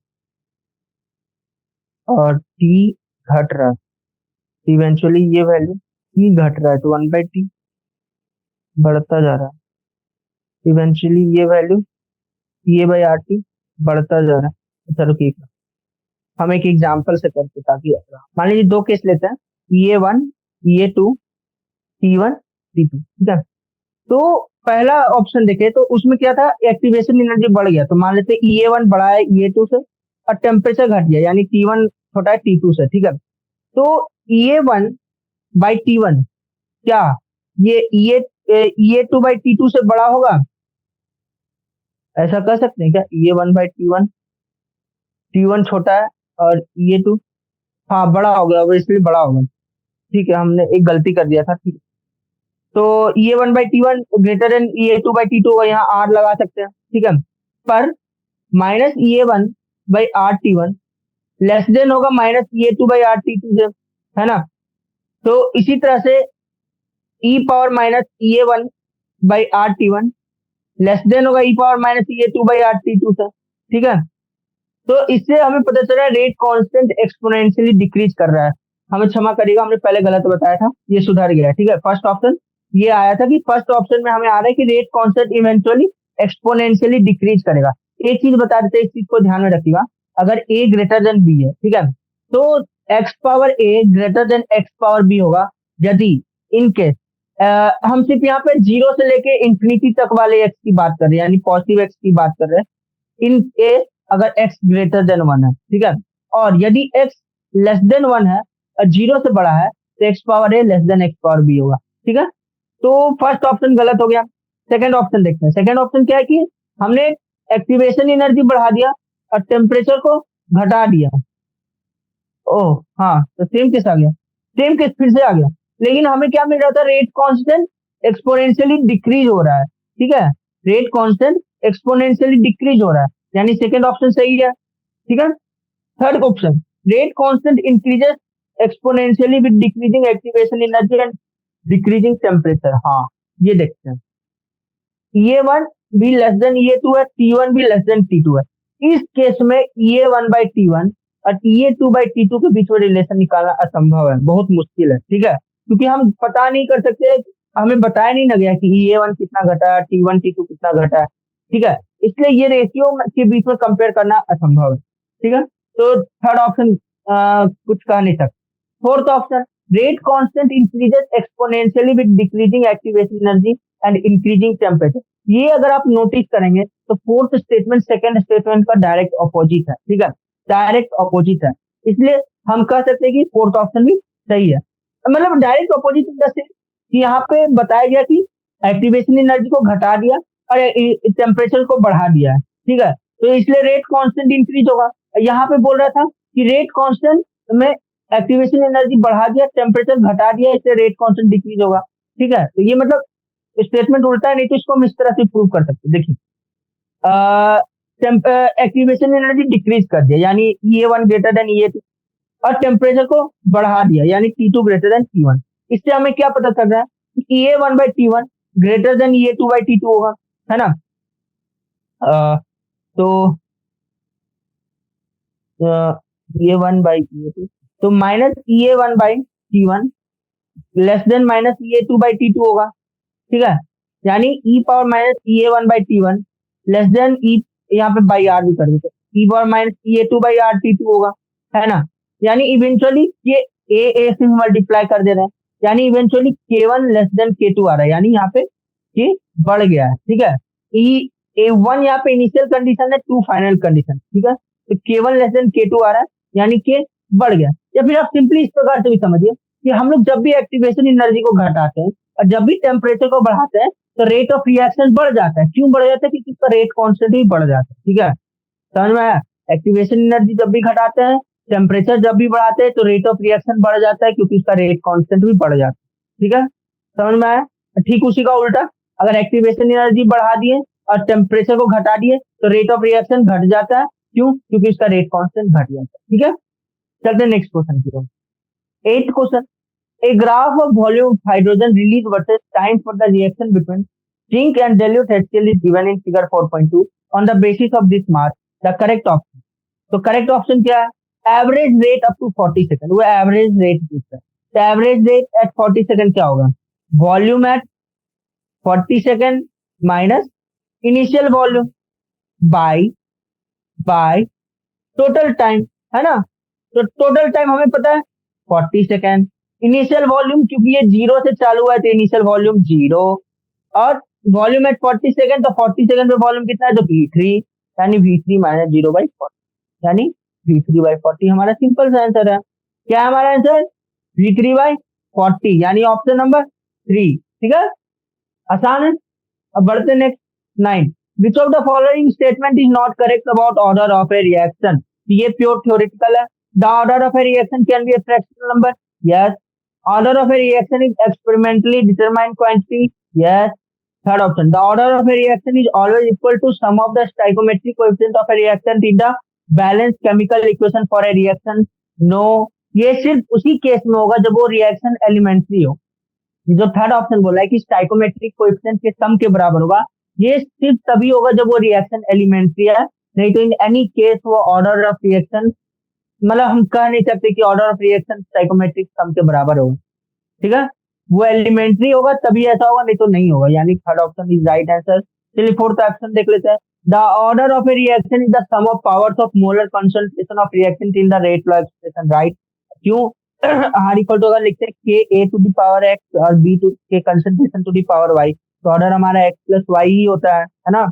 और टी घट रहा है, इवेंचुअली ये वैल्यू टी घट रहा है, तो वन बाई टी बढ़ता जा रहा है, इवेंचुअली ये वैल्यू ये बाई आर टी बढ़ता जा रहा है। चलो ठीक है, हम एक एग्जाम्पल से करते ताकि मान लीजिए दो केस लेते हैं, ये वन, ये two, T one, T two, ठीक है। तो पहला ऑप्शन देखे तो उसमें क्या था, एक्टिवेशन एनर्जी बढ़ गया, तो मान लेते ये वन बढ़ा है ये टू से, और टेम्परेचर घट गया, यानी टी वन छोटा है टी टू से, ठीक है। तो ये वन बाई टी वन क्या, ये टू बाई टी टू से बड़ा होगा, ऐसा कर सकते हैं क्या, ये वन बाई टी वन छोटा है और ये टू, हाँ बड़ा हो गया, वो इसलिए बड़ा होगा, ठीक है, हमने एक गलती कर दिया था, ठीक है। तो ये one by T one greater than ये टू बाई टी टू होगा, यहाँ आर लगा सकते हैं, ठीक है। पर माइनस ये one by R T one less than होगा माइनस ये two by R T two से, है ना। तो इसी तरह से ई पावर माइनस ये one by R T one less than होगा ई पावर माइनस ये two by R T two से, ठीक है। तो इससे हमें पता चला रेट कांस्टेंट एक्सपोनेंशियली डिक्रीज कर रहा है। हमें क्षमा करिएगा, हमने पहले गलत बताया था, ये सुधर गया, ठीक है। फर्स्ट ऑप्शन ये आया था कि फर्स्ट ऑप्शन में हमें आ रहा है कि rate constant eventually exponentially decrease करेगा। एक चीज बता देते हैं, इस चीज को ध्यान में रखिएगा, अगर ए ग्रेटर देन बी है, ठीक है, तो x power A greater than x power B होगा यदि इन केस हम सिर्फ यहाँ पे जीरो से लेके इंफिनिटी तक वाले एक्स की बात कर रहे हैं, यानी पॉजिटिव एक्स की बात कर रहे हैं, इन केस अगर x ग्रेटर देन वन है, ठीक है। और यदि x लेस देन वन है और जीरो से बड़ा है, तो x power a less than x power b होगा, ठीक है। तो फर्स्ट ऑप्शन गलत हो गया। सेकंड ऑप्शन देखते हैं, सेकंड ऑप्शन क्या है कि हमने एक्टिवेशन एनर्जी बढ़ा दिया और टेम्परेचर को घटा दिया। ओह हाँ, तो सेम केस आ गया, सेम केस फिर से आ गया, लेकिन हमें क्या मिल रहा था, रेट कांस्टेंट एक्सपोनेंशियली डिक्रीज हो रहा है, ठीक है। रेट कांस्टेंट एक्सपोनेंशियली डिक्रीज हो रहा है, यानी सेकंड ऑप्शन सही है, ठीक है। Third option, rate constant increases exponentially with decreasing activation energy and decreasing temperature, हाँ ये देखते हैं, ये वन भी लेस देन ये टू है, टी वन भी लेस देन टी टू है। इस केस में ये वन बाई टी वन और ये टू बाई टी टू के बीच में रिलेशन निकालना असंभव है, बहुत मुश्किल है, ठीक है, क्योंकि हम पता नहीं कर सकते, हमें बताया नहीं ना गया कि ये वन कितना घटा है, टी वन टी टू कितना घटा है, ठीक है। इसलिए ये रेशियो के बीच में कंपेयर करना असंभव है, ठीक है। तो थर्ड ऑप्शन कुछ कह नहीं सकते। Fourth option, rate constant increases exponentially with decreasing activation energy and increasing temperature. ये अगर आप नोटिस करेंगे तो फोर्थ स्टेटमेंट सेकंड स्टेटमेंट का डायरेक्ट अपोजिट है, ठीक है, डायरेक्ट अपोजिट है। इसलिए हम कह सकते हैं कि फोर्थ ऑप्शन भी सही है, मतलब डायरेक्ट अपोजिट जैसे कि यहाँ पे बताया गया कि एक्टिवेशन एनर्जी को घटा दिया और टेम्परेचर को बढ़ा दिया है, ठीक है, तो इसलिए रेट कांस्टेंट इंक्रीज होगा। यहाँ पे बोल रहा था कि रेट कांस्टेंट में एक्टिवेशन एनर्जी बढ़ा दिया, टेम्परेचर घटा दिया, इसलिए रेट कांस्टेंट डिक्रीज होगा, ठीक है। तो ये मतलब स्टेटमेंट उल्टा है, नहीं तो इसको हम इस तरह से प्रूव कर सकते हैं। देखिए, एक्टिवेशन एनर्जी डिक्रीज कर दिया, यानी ये वन ग्रेटर देन ये टू, और टेम्परेचर को बढ़ा दिया, यानी T two greater than T one. इससे हमें क्या पता चल रहा है कि ये one by T one greater than ये टू बाई टी टू होगा, है ना। तो ये वन बाई ये टू, तो माइनस ये one by T one less than minus ये टू बाई टी टू होगा, ठीक है, यानी ई पावर माइनस ये one by T one less than e, यहाँ पे बाई आर भी कर देते, ई पावर माइनस ये two by R T two होगा, है ना। यानी इवेंचुअली ये ए से मल्टीप्लाई कर दे रहे हैं, यानी इवेंचुअली के वन लेस देन के टू आ रहा है, यानी यहाँ पे के बढ़ गया है, ठीक है। ई ए वन यहाँ पे इनिशियल कंडीशन है, टू फाइनल कंडीशन, ठीक है, तो के वन लेस देन के टू आ रहा है, यानी के बढ़ गया। या फिर आप सिंपली इस प्रकार से भी समझिए कि हम लोग जब भी एक्टिवेशन एनर्जी को घटाते हैं और जब भी टेम्परेचर को बढ़ाते हैं, तो रेट ऑफ रिएक्शन बढ़ जाता है। क्यों बढ़ जाता है? क्योंकि इसका रेट कांस्टेंट भी बढ़ जाता है। ठीक है, समझ में आया? एक्टिवेशन एनर्जी जब भी घटाते हैं, टेम्परेचर जब भी बढ़ाते हैं, तो रेट ऑफ रिएक्शन बढ़ जाता है क्योंकि इसका रेट कांस्टेंट भी बढ़ जाता है। ठीक है, समझ में आया? ठीक उसी का उल्टा, अगर एक्टिवेशन एनर्जी बढ़ा दिए और टेम्परेचर को घटा दिए तो रेट ऑफ रिएक्शन घट जाता है। क्यों? क्योंकि इसका रेट कांस्टेंट घट जाता है। ठीक है, चलते हैं नेक्स्ट क्वेश्चन की ओर। 8th question, a graph of volume of hydrogen released versus time for the reaction between zinc and dilute HCl is given in figure 4.2 on the basis of this mark. The correct option. तो correct option क्या है? Average rate up to 40 second. वो average rate पूछता है, तो average rate at 40 second क्या होगा? Volume at 40 second minus initial volume by by total time, है ना? तो टोटल टाइम हमें पता है 40 सेकंड। इनिशियल वॉल्यूम क्योंकि ये जीरो से चालू हुआ है तो इनिशियल वॉल्यूम जीरो, और वॉल्यूम एट 40 सेकंड, तो 40 सेकंड पे वॉल्यूम कितना है? तो V3, यानी V3 माइनस 0/40, यानी V3/40 हमारा सिंपल सा आंसर है। क्या है हमारा आंसर? V3/40, यानी ऑप्शन नंबर 3। ठीक है, आसान है। अब बढ़ते next 9। Which of the following statement is not correct about order of a reaction? ये प्योर थ्योरेटिकल है। The order of a reaction can be a fractional number. Yes. Order of a reaction is experimentally determined quantity. Yes. Third option, the order of a reaction is always equal to sum of the stoichiometric coefficient of a reaction in the balance chemical equation for a reaction. No, ये सिर्फ उसी case में होगा जब वो reaction elementary हो। जो third option बोला है कि स्टाइकोमेट्रिक कोएफिशिएंट के सम के बराबर होगा, ये सिर्फ तभी होगा जब वो रिएक्शन एलिमेंट्री है, नहीं तो इन एनी केस वो ऑर्डर ऑफ रिएक्शन, मतलब हम कह नहीं सकते कि ऑर्डर ऑफ रिएक्शन स्टाइकोमेट्रिक सम के बराबर होगा। ठीक है, वो एलिमेंट्री होगा तभी ऐसा होगा, नहीं तो नहीं होगा, यानी third option is right answer. चलिए फोर्थ ऑप्शन देख लेते हैं। The order of a reaction is the sum of powers of molar concentration of reactant in the rate law expression. Right, क्यों? आर इक्वल टू अगर लिखते हैं के A to the power x और B to के concentration to the power y, तो order हमारा x plus y ही होता है ना?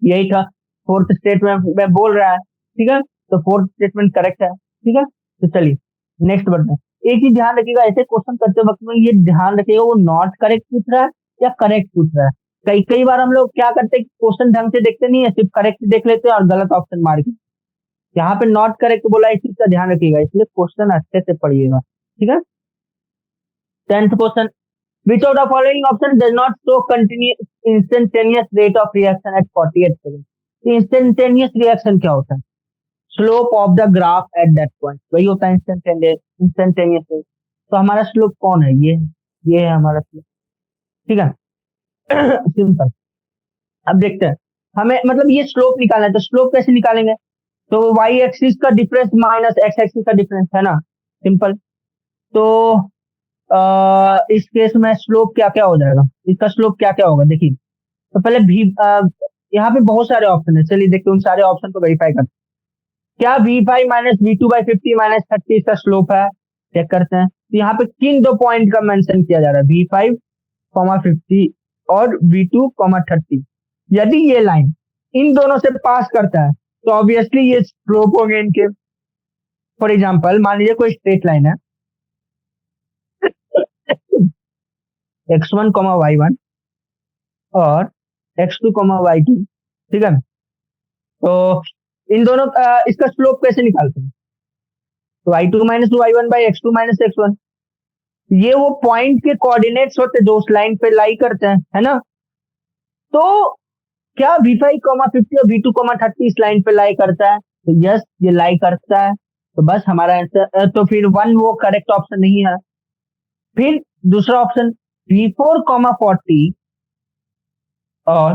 यही था फोर्थ स्टेटमेंट में बोल रहा है। ठीक है, तो फोर्थ स्टेटमेंट करेक्ट है। ठीक है, तो चलिए नेक्स्ट बढ़ते हैं। एक चीज ध्यान रखिएगा, ऐसे क्वेश्चन करते वक्त में ये ध्यान रखिएगा वो नॉट करेक्ट पूछ रहा है या करेक्ट पूछ रहा है। कई कई बार हम लोग क्या करते हैं, क्वेश्चन ढंग से देखते नहीं है, सिर्फ करेक्ट देख लेते हैं और गलत ऑप्शन मार के। यहाँ पे नॉट करेक्ट बोला, इस चीज का ध्यान रखिएगा, इसलिए क्वेश्चन अच्छे से पढ़िएगा। ठीक है, 10th question, which of the following option does not show continuous instantaneous rate of reaction at 48 seconds? Instantaneous reaction क्या होता है? Slope of the graph at that point, वही होता है इंस्टेंटेनियस। तो हमारा स्लोप कौन है? ये है हमारा स्लोप। ठीक है, सिंपल। अब देखते हैं, हमें मतलब ये स्लोप निकालना है, तो स्लोप कैसे निकालेंगे? तो वाई एक्सिस का डिफरेंस माइनस एक्स एक्सिस का डिफरेंस, है ना? सिंपल। तो इस केस में स्लोप क्या क्या हो जाएगा? इसका स्लोप क्या क्या होगा देखिए। तो पहले भी यहाँ पे बहुत सारे ऑप्शन है, चलिए देखते हैं उन सारे ऑप्शन को वेरीफाई करते हैं। क्या V5 माइनस V2/50 माइनस 30 इसका स्लोप है? चेक करते हैं। तो यहाँ पे किन दो पॉइंट का मेंशन किया जा रहा है? V5, 50 और V2, 30। यदि ये लाइन इन दोनों से पास करता है तो ऑब्वियसली ये स्लोप होंगे इनके। फॉर एग्जाम्पल मान लीजिए कोई स्ट्रेट लाइन है x1, y1 और x2, y2। ठीक है, तो इन दोनों इसका स्लोप कैसे निकालते हैं? तो y2 minus y1 by x2 minus x1, ये वो पॉइंट के कोऑर्डिनेट्स होते हैं जो उस लाइन पे लाई करते हैं, है ना? तो क्या V5, 50 और V2, 30 इस लाइन पे लाई करता है? तो यस, ये लाई करता है, तो बस हमारा आंसर। तो फिर 1 वो करेक्ट ऑप्शन नहीं है। फिर दूसरा ऑप्शन V4, 40 और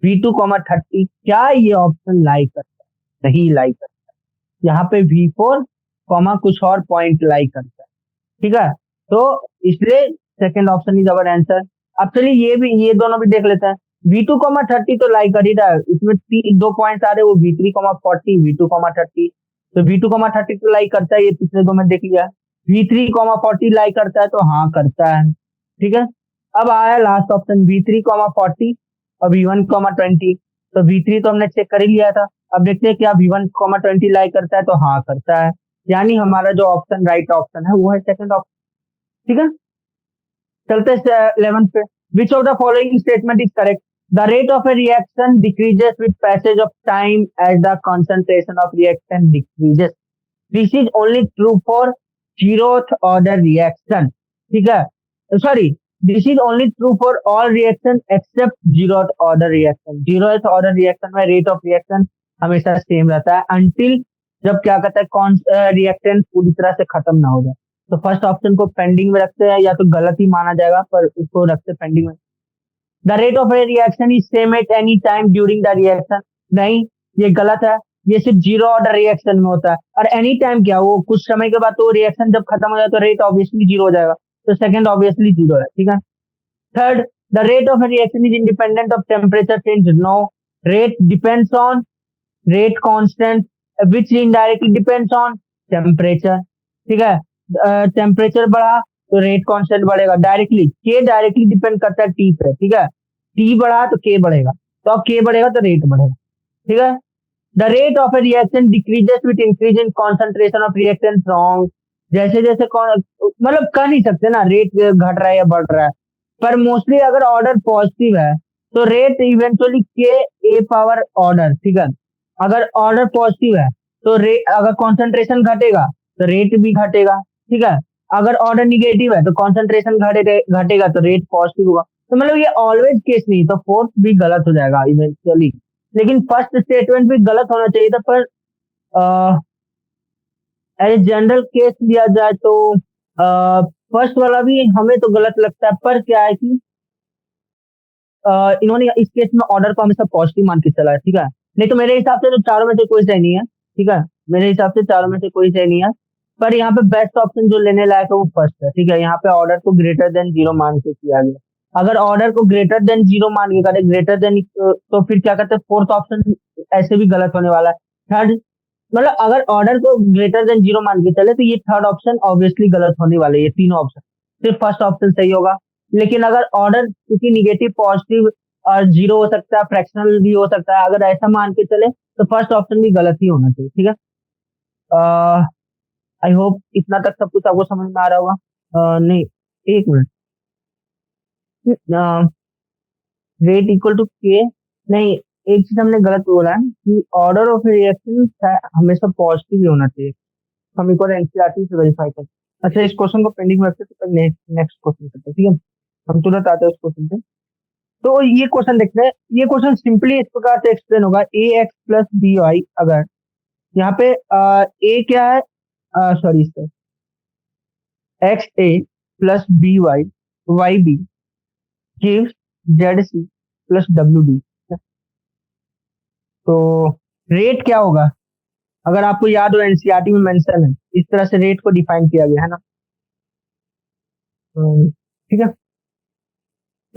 V2, 30, क्या ये ऑप्शन लाई करता है? नहीं लाई करता है। यहाँ पे V4, कुछ और पॉइंट लाई करता है। ठीक है, तो इसलिए second option is our answer. अब चलिए ये दोनों भी देख लेते हैं। V2, 30 तो लाई कर ही रहा है, इसमें दो पॉइंट्स आ रहे हैं, वो V3, 40, V2, 30। तो V2, 30 तो लाई करता है, ये पिछले दो में देख लिया। V3, 40 लाई करता है, तो हाँ करता है। ठीक है, अब आया लास्ट ऑप्शन V3, 40 और V1, 20। तो V3 तो हमने चेक कर ही लिया था। अब देखते हैं क्या V1, 20 लाई करता है? तो हाँ करता है, यानी हमारा जो ऑप्शन राइट ऑप्शन है वो है सेकंड ऑप्शन। ठीक है, चलते हैं 11th पे। Which of the following statement is correct? The rate of a reaction decreases with passage of time as the concentration of reaction decreases. This is only true for zeroth order reaction. ठीक है, sorry, this is only true for all reaction except zeroth order reaction. Zeroth order reaction में rate of reaction हमेशा same रहता है until जब क्या कहता है कौन रिएक्टेंट पूरी तरह से खत्म ना हो जाए. तो फर्स्ट ऑप्शन को पेंडिंग में रखते हैं, या तो गलत ही माना जाएगा पर उसको रखते पेंडिंग में. The rate of a reaction is same at any time during the reaction. नहीं, ये गलत है. ये सिर्फ जीरो ऑर्डर रिएक्शन में होता है. और एनी टाइम क्या, वो कुछ समय के बाद तो रिएक्शन जब खत्म हो जाए तो रेट ऑब्वियसली जीरो हो जाएगा. तो सेकंड ऑब्वियसली जीरो है. ठीक है. Third, the rate of a reaction is independent of temperature change. No, rate depends on rate constant, which indirectly depends on temperature. ठीक है. टेम्परेचर बढ़ा तो रेट कांस्टेंट बढ़ेगा डायरेक्टली. के डायरेक्टली डिपेंड करता है टी पे. ठीक है. टी बढ़ा तो के बढ़ेगा, तो अब के बढ़ेगा तो रेट बढ़ेगा. ठीक है. The rate of a reaction decreases with increase in concentration of reactant. Wrong. जैसे जैसे मतलब कह नहीं सकते ना रेट घट रहा है या बढ़ रहा है, पर मोस्टली अगर ऑर्डर पॉजिटिव है तो रेट इवेंचुअली के ए पावर ऑर्डर. ठीक है. अगर ऑर्डर पॉजिटिव है तो रेट, अगर कॉन्सेंट्रेशन घटेगा तो रेट भी घटेगा. ठीक है. अगर ऑर्डर निगेटिव है तो कॉन्सेंट्रेशन घटेगा तो रेट पॉजिटिव होगा. तो मतलब ये ऑलवेज केस नहीं, तो फोर्थ भी गलत हो जाएगा इवेंचुअली. लेकिन फर्स्ट स्टेटमेंट भी गलत होना चाहिए था, पर एज जनरल केस लिया जाए तो फर्स्ट वाला भी हमें तो गलत लगता है. पर क्या है कि इन्होंने इस केस में ऑर्डर को हमेशा पॉजिटिव मान के चला है. ठीक है. नहीं तो मेरे हिसाब से तो चारों में से कोई सही नहीं है. ठीक है. मेरे हिसाब से चारों में से कोई सही नहीं है, पर यहाँ पे बेस्ट ऑप्शन जो लेने लायक है वो फर्स्ट है. ठीक है. यहाँ पे ऑर्डर को ग्रेटर देन जीरो मान के किया गया. अगर ऑर्डर को ग्रेटर देन जीरो मान के करे, ग्रेटर देन, तो फिर क्या करते हैं, फोर्थ ऑप्शन ऐसे भी गलत होने वाला है. थर्ड, मतलब अगर ऑर्डर को ग्रेटर देन जीरो मान के चले तो ये थर्ड ऑप्शन ऑब्वियसली गलत होने वाले. ये तीनों ऑप्शन, सिर्फ फर्स्ट ऑप्शन सही होगा. लेकिन अगर ऑर्डर क्योंकि निगेटिव पॉजिटिव और जीरो हो सकता है, फ्रैक्शनल भी हो सकता है, अगर ऐसा मान के चले तो फर्स्ट ऑप्शन भी गलत ही होना चाहिए. ठीक है. आई होप इतना तक सब कुछ आपको समझ में आ रहा होगा. नहीं, एक मिनट. रेट इक्वल टू के, नहीं, एक चीज हमने गलत बोला है कि ऑर्डर ऑफ रिएक्शन हमेशा पॉजिटिव ही होना चाहिए. हम एक बार एनसीईआरटी से वेरीफाई करते हैं. अच्छा, इस क्वेश्चन को पेंडिंग में रखते हैं, तो नेक्स्ट क्वेश्चन करते हैं. ठीक है. हम तुरंत आते हैं उस क्वेश्चन पे. तो ये क्वेश्चन देखते हैं. ये क्वेश्चन सिंपली इस प्रकार से एक्सप्लेन होगा. A x plus B y, अगर यहाँ पे ए क्या है, sorry sir, x A plus B y, y B gives z C plus डब्ल्यू डी. तो रेट क्या होगा, अगर आपको याद हो एनसीईआरटी में मेंशन है, इस तरह से रेट को डिफाइन किया गया है ना. ठीक है.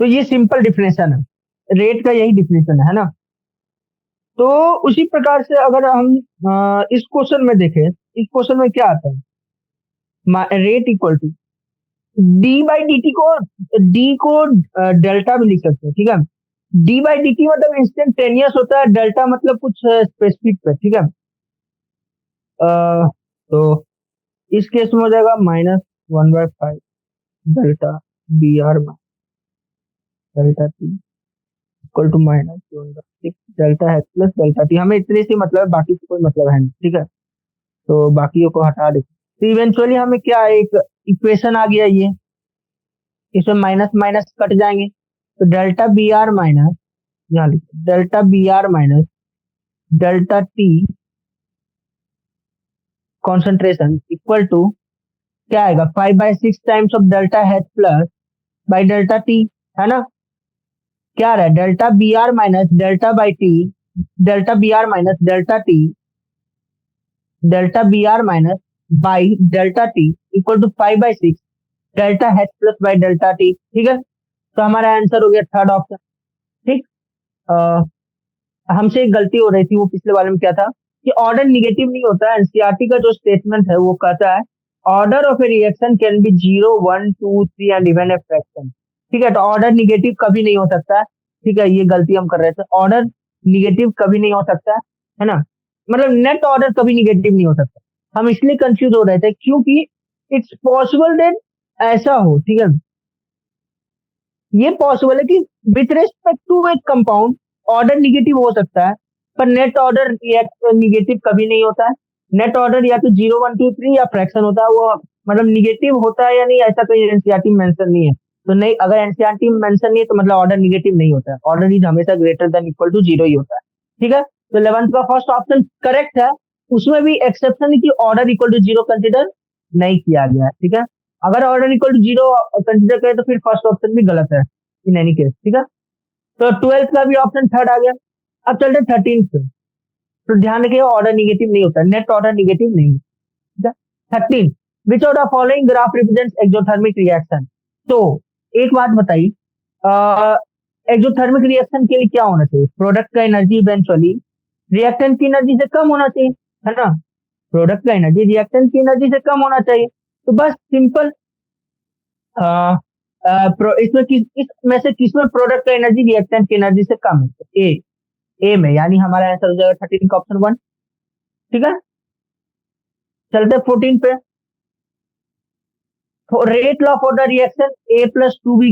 तो ये सिंपल डिफिनेशन है, रेट का यही डिफिनेशन है ना. तो उसी प्रकार से अगर हम इस क्वेश्चन में देखें, इस क्वेश्चन में क्या आता है, rate equal to d by D t को, डी को डेल्टा भी लिख सकते हैं. ठीक है. डी बाई डी टी मतलब इंस्टेंटेनियस होता है, डेल्टा मतलब कुछ स्पेसिफिक पे. ठीक है. तो इस केस में हो जाएगा -1/5 delta B R delta t equal to -1/6 delta H plus delta t. हमें इतने से मतलब है, बाकी से कोई मतलब है नहीं. ठीक है. तो बाकियों को हटा देते. तो इवेंचुअली हमें क्या एक इक्वेशन आ गया, ये इसमें माइनस माइनस कट जाएंगे. तो डेल्टा बी आर माइनस, यहाँ लिखो delta B R minus delta t concentration equal to क्या आएगा, 5/6 times of delta H plus by delta t, है ना. क्या आ रहा है, delta B R minus delta by t, delta B R minus delta t, delta B R minus by delta t equal to 5/6 delta H plus by delta t. ठीक है. तो हमारा आंसर हो गया थर्ड ऑप्शन. ठीक. हमसे एक गलती हो रही थी, वो पिछले वाले में क्या था कि ऑर्डर निगेटिव नहीं होता है. एनसीईआरटी का जो स्टेटमेंट है वो कहता है order of a reaction can B 0, 1, 2, 3 and even a fraction. ठीक है. तो ऑर्डर निगेटिव कभी नहीं हो सकता है. ठीक है. ये गलती हम कर रहे थे, ऑर्डर निगेटिव कभी नहीं हो सकता है ना. मतलब नेट ऑर्डर कभी निगेटिव नहीं हो सकता. हम इसलिए कंफ्यूज हो रहे थे क्योंकि इट्स पॉसिबल देन ऐसा हो. ठीक है. ये पॉसिबल है कि विथ रेस्पेक्ट टू एक कंपाउंड ऑर्डर निगेटिव हो सकता है, पर नेट ऑर्डर निगेटिव कभी नहीं होता है। नेट ऑर्डर या तो 0 1 2 3 या फ्रैक्शन होता है, वो मतलब निगेटिव होता है या नहीं, ऐसा कोई एनसीईआरटी में मेंशन नहीं है। तो नहीं, अगर एनसीईआरटी में मेंशन नहीं है तो मतलब ऑर्डर निगेटिव नहीं होता है, ऑर्डर इज हमेशा ग्रेटर देन इक्वल टू 0 ही होता है। ठीक है, तो 11th का फर्स्ट ऑप्शन करेक्ट है। उसमें भी एक्सेप्शन है कि ऑर्डर इक्वल टू 0 कंसिडर नहीं किया गया है। ठीक है, अगर ऑर्डर इक्वल टू 0 कंसिडर करें तो फिर फर्स्ट ऑप्शन भी गलत है इन एनी केस। ठीक है, तो 12th का भी ऑप्शन थर्ड आ गया। अब चलते 13th पे। तो ध्यान रखिए, ऑर्डर निगेटिव नहीं होता, नेट ऑर्डर निगेटिव नहीं है। ठीक है, 13, विच of the following graph represents exothermic reaction. तो एक बात बताइए, एक्सोथर्मिक रिएक्शन के लिए क्या होना चाहिए? प्रोडक्ट का एनर्जी इवेंचुअली रिएक्टेंट की एनर्जी से कम होना चाहिए, है ना। प्रोडक्ट का एनर्जी रिएक्टेंट की एनर्जी से कम होना चाहिए। तो बस सिंपल, इसमें इसमें से किसमें प्रोडक्ट का एनर्जी रिएक्टेंट की एनर्जी से कम है? ए में, यानी हमारा आंसर हो जाएगा 13 का ऑप्शन 1। ठीक है, चलते 14 पे। Rate law for the reaction A plus 2B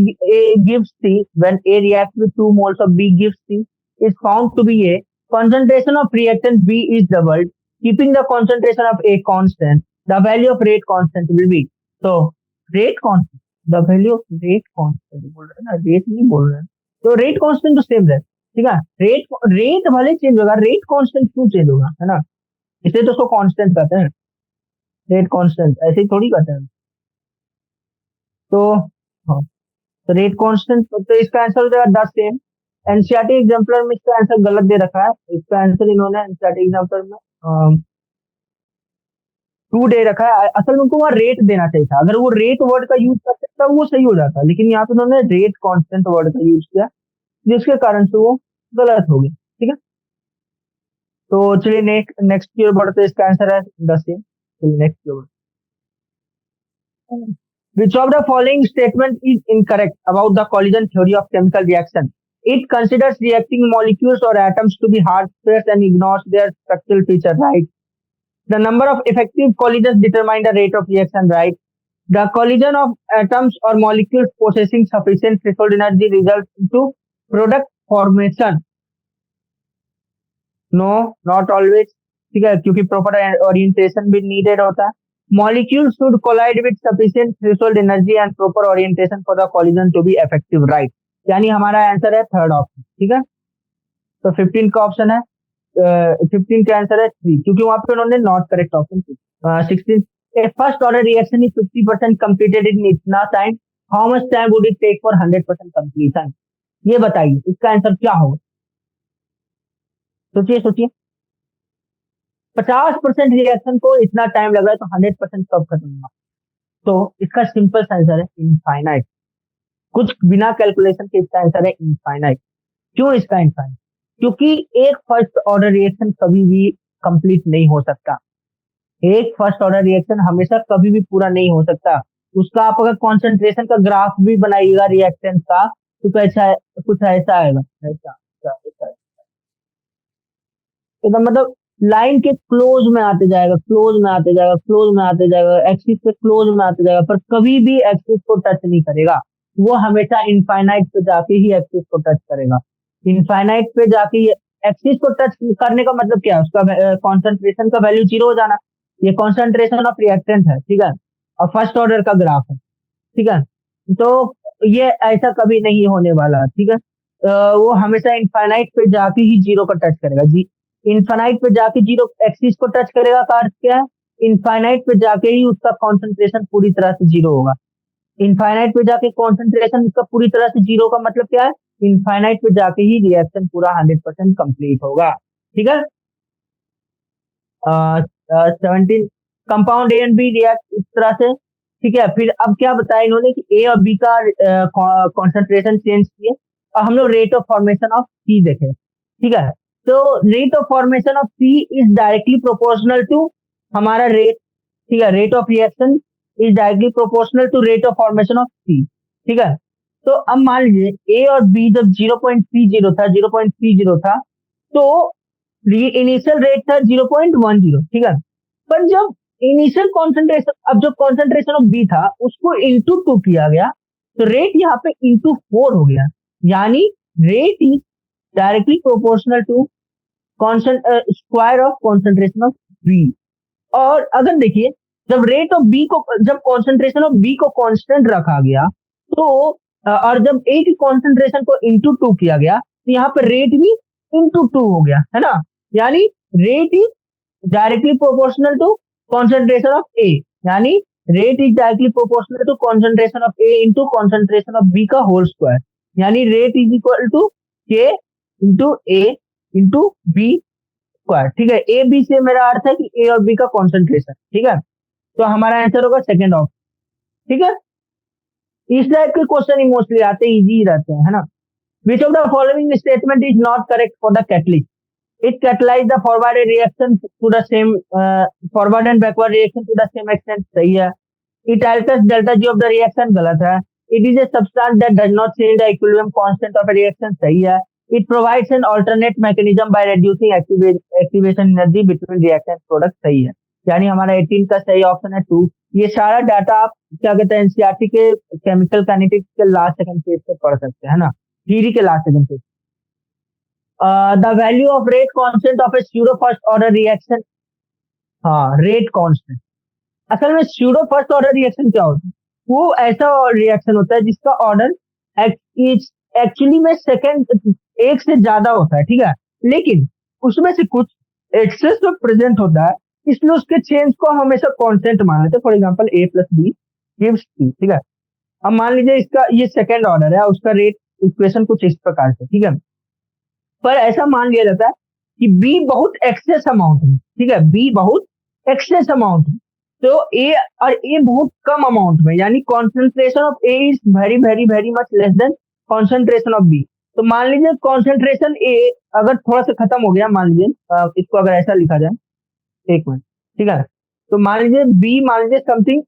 gives C when A reacts with 2 moles of B gives C is found to be A. Concentration of reactant B is doubled, keeping the concentration of A constant. The value of rate constant will be. So rate constant, the value of rate constant बोल रहे हैं ना, rate नहीं बोल रहे हैं। तो rate constant तो सेम है। ठीक है, रेट रेट भले चेंज होगा, रेट कांस्टेंट क्यों चेंज होगा, है ना। इसलिए तो उसको कांस्टेंट कहते हैं, रेट कांस्टेंट ऐसे ही थोड़ी कहते हैं। तो हाँ, तो रेट कांस्टेंट, तो इसका आंसर हो जाएगा 10 सेम। एनसीईआरटी एग्जाम्पलर में इसका आंसर गलत दे रखा है। इसका आंसर इन्होंने एनसीईआरटी एग्जाम्पलर में 2 दे रखा है। असल में उनको वहाँ रेट देना चाहिए था, अगर वो रेट वर्ड का यूज करते तब वो सही हो जाता, लेकिन यहाँ पे उन्होंने रेट कांस्टेंट वर्ड का यूज किया, जिसके कारण से वो गलत हो गई। ठीक है, तो चलिए नेक्स्ट की ओर बढ़ते हैं। इसका आंसर है 10 सेम। चलिए नेक्स्ट की ओर। Which of the following statement is incorrect about the collision theory of chemical reaction? It considers reacting molecules or atoms to be hard space and ignores their structural feature, right? The number of effective collisions determine the rate of reaction, right? The collision of atoms or molecules possessing sufficient threshold energy results into product formation. No, not always। ठीक है, क्योंकि proper orientation भी needed होता है। Molecules should collide with sufficient threshold energy and proper orientation for the collision to be effective, right? यानी हमारा answer है third option. ठीक है, तो 15 का ऑप्शन है, 15 का आंसर है 3, क्योंकि वहां पे उन्होंने not correct option. 16, a first order reaction is 50% completed in इतना time, how much time would it take for 100% completion? ये बताइए इसका आंसर क्या होगा। सोचिए सोचिए, 50% रिएक्शन को इतना टाइम लग रहा है तो 100% कब खत्म होगा? तो इसका सिंपल आंसर है इनफाइनाइट। कुछ बिना कैलकुलेशन के इसका आंसर है इनफाइनाइट। क्यों इसका इनफाइनाइट? क्योंकि एक फर्स्ट ऑर्डर रिएक्शन कभी भी कंप्लीट नहीं हो सकता। एक फर्स्ट ऑर्डर रिएक्शन हमेशा कभी भी पूरा नहीं हो सकता। उसका आप अगर कॉन्सेंट्रेशन का ग्राफ भी बनाइएगा रिएक्टेंट का, तो कैसा कुछ ऐसा आएगा, ऐसा। एकदम मतलब लाइन के क्लोज में आते जाएगा, क्लोज में आते जाएगा, क्लोज में आते जाएगा, एक्सिस के क्लोज में आते जाएगा, पर कभी भी एक्सिस को टच नहीं करेगा। वो हमेशा इनफाइनाइट पे जाके ही एक्सिस को टच करेगा। इनफाइनाइट पे जाके एक्सिस को टच करने का मतलब क्या है? उसका कॉन्सेंट्रेशन का वैल्यू 0 हो जाना। ये कॉन्सेंट्रेशन ऑफ रिएक्टेंट है, ठीक है, और फर्स्ट ऑर्डर का ग्राफ है। ठीक है, तो ये ऐसा कभी नहीं होने वाला। ठीक है, वो हमेशा इनफाइनाइट पे जाके ही 0 का टच करेगा जी। इनफाइनाइट पे जाके 0 एक्सिस को टच करेगा का अर्थ क्या है? इनफाइनाइट पे जाके ही उसका कॉन्सेंट्रेशन पूरी तरह से 0 होगा। इनफाइनाइट पे जाके कॉन्सेंट्रेशन उसका पूरी तरह से 0 का मतलब क्या है? इनफाइनाइट पे जाके ही रिएक्शन पूरा 100% कंप्लीट होगा। ठीक है, 17, compound A and B react इस तरह से। ठीक है, फिर अब क्या बताया इन्होंने कि ए और बी का कॉन्सेंट्रेशन चेंज किए, और हम लोग rate of formation of C देखे। ठीक है, तो rate of formation of C is directly proportional to हमारा रेट। ठीक है, rate of reaction is directly proportional to rate of formation of C. ठीक है, तो अब मान लीजिए ए और बी जब 0.30 था, 0.30 था, तो इनिशियल रेट था 0.10। ठीक है, पर जब इनिशियल कॉन्सेंट्रेशन, अब जो कॉन्सेंट्रेशन ऑफ बी था उसको इंटू 2 किया गया, तो रेट यहाँ पे इंटू 4 हो गया, यानी rate is directly proportional to square of concentration of B. और अगर देखिए, जब रेट ऑफ बी को, जब कॉन्सेंट्रेशन ऑफ बी को कांस्टेंट रखा गया, तो और जब ए की कॉन्सेंट्रेशन को इंटू 2 किया गया, तो यहाँ पर रेट भी इंटू 2 हो गया, है ना। यानी rate is directly proportional to concentration of A, यानी rate is directly proportional to concentration of A into concentration of B का होल स्क्वायर, यानी रेट इज इक्वल टू के into A into B square. ठीक है, A B से मेरा अर्थ है कि ए और बी का कॉन्सेंट्रेशन। ठीक है, तो हमारा आंसर होगा सेकेंड ऑप्शन। ठीक है, इस टाइप के क्वेश्चन ही मोस्टली आते हैं, इजी रहते हैं, है ना। विच of the following statement is not correct for the catalyst? It catalyze the forward reaction to the same forward and backward reaction to the same extent, सही है। It alters delta G of the reaction, गलत है। It is a substance that does not change the equilibrium constant of a reaction, सही है। It provides an alternate mechanism by reducing activation energy between reaction products, सही है। यानी हमारा 18 का सही ऑप्शन है 2। ये सारा डाटा आप क्या कहते हैं एनसीईआरटी के केमिकल काइनेटिक्स के लास्ट सेकंड पेज पे पढ़ सकते हैं, है ना, थ्योरी के last second page. The value of rate constant of a pseudo first order reaction. हाँ, रेट कांस्टेंट असल में स्यूडो फर्स्ट ऑर्डर रिएक्शन क्या होता है? वो ऐसा रिएक्शन होता है जिसका ऑर्डर एक्चुअली में सेकंड एक से ज्यादा होता है, ठीक है, लेकिन उसमें से कुछ एक्सेस तो प्रेजेंट होता है, इसलिए उसके चेंज को हम हमेशा कांस्टेंट मान लेते हैं। For example A plus B gives C, ठीक है। अब मान लीजिए इसका ये सेकंड ऑर्डर है, उसका रेट इक्वेशन कुछ इस प्रकार से, ठीक है। पर ऐसा मान लिया जाता है कि बी बहुत एक्सेस अमाउंट में, ठीक है, बी बहुत एक्सेस अमाउंट में, तो ए और ए बहुत कम अमाउंट में, यानी concentration of A is very very very much less than concentration of B. तो मान लीजिए कॉन्सेंट्रेशन ए अगर थोड़ा सा खत्म हो गया, मान लीजिए इसको अगर ऐसा लिखा जाए, एक मिनट, ठीक है, तो मान लीजिए बी मान लीजिए समथिंग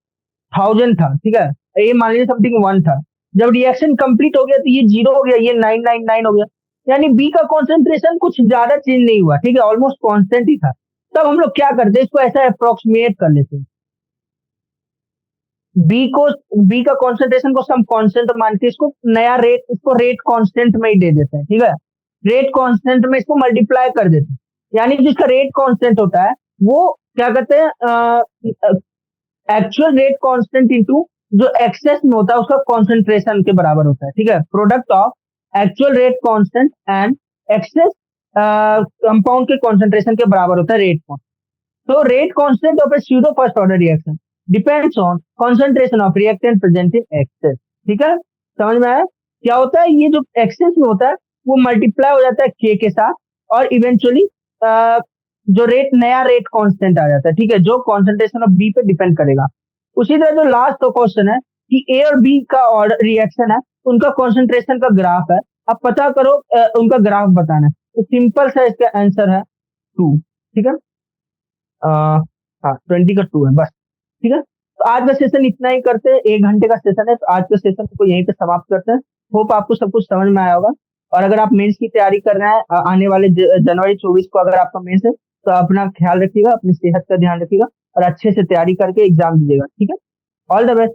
1000 था, ठीक है, ए मान लीजिए समथिंग 1 था। जब रिएक्शन कंप्लीट हो गया तो ये 0 हो गया, ये 999 हो गया, यानी बी का कॉन्सेंट्रेशन कुछ ज्यादा चेंज नहीं हुआ, ठीक है, ऑलमोस्ट कांस्टेंट ही था। तब हम लोग क्या करते हैं, इसको ऐसा अप्रोक्सीमेट कर लेते हैं, बी का कॉन्सेंट्रेशन को हम कांस्टेंट मान के इसको नया रेट, इसको रेट कांस्टेंट में ही दे देते हैं, ठीक है, रेट कांस्टेंट में इसको मल्टीप्लाई कर देते हैं, यानी जिसका रेट कांस्टेंट होता है वो क्या कहते हैं एक्चुअल रेट कांस्टेंट इनटू जो एक्सेस में होता है उसका कॉन्सेंट्रेशन के बराबर होता है, ठीक है, product of actual rate constant and excess compound के कॉन्सेंट्रेशन के बराबर होता है रेट कांस्टेंट। तो rate constant of a pseudo first order reaction depends on concentration of reactant present in excess, ठीक है, समझ में आया? क्या होता है, ये जो एक्सेस में होता है वो मल्टीप्लाई हो जाता है के के साथ और इवेंचुअली जो रेट नया रेट कांस्टेंट आ जाता है, ठीक है, जो कॉन्सेंट्रेशन ऑफ बी पे डिपेंड करेगा। उसी तरह जो लास्ट क्वेश्चन है कि ए और बी का ऑर्डर रिएक्शन है, उनका कॉन्सेंट्रेशन का ग्राफ है, अब पता करो उनका ग्राफ बताना है, तो सिंपल सा इसका आंसर है 2, ठीक है, हाँ 20 का 2 है बस, ठीक है। तो आज का सेशन इतना ही करते हैं, 1 घंटे का सेशन है, तो आज के सेशन को यहीं पे समाप्त करते हैं। होप आपको सब कुछ समझ में आया होगा, और अगर आप मेंस की तैयारी कर रहे हैं आने वाले जनवरी 24 को अगर आपका मेंस है, तो अपना ख्याल रखिएगा, अपनी सेहत का ध्यान रखिएगा और अच्छे से तैयारी करके एग्जाम दीजिएगा, ठीक है। All the best.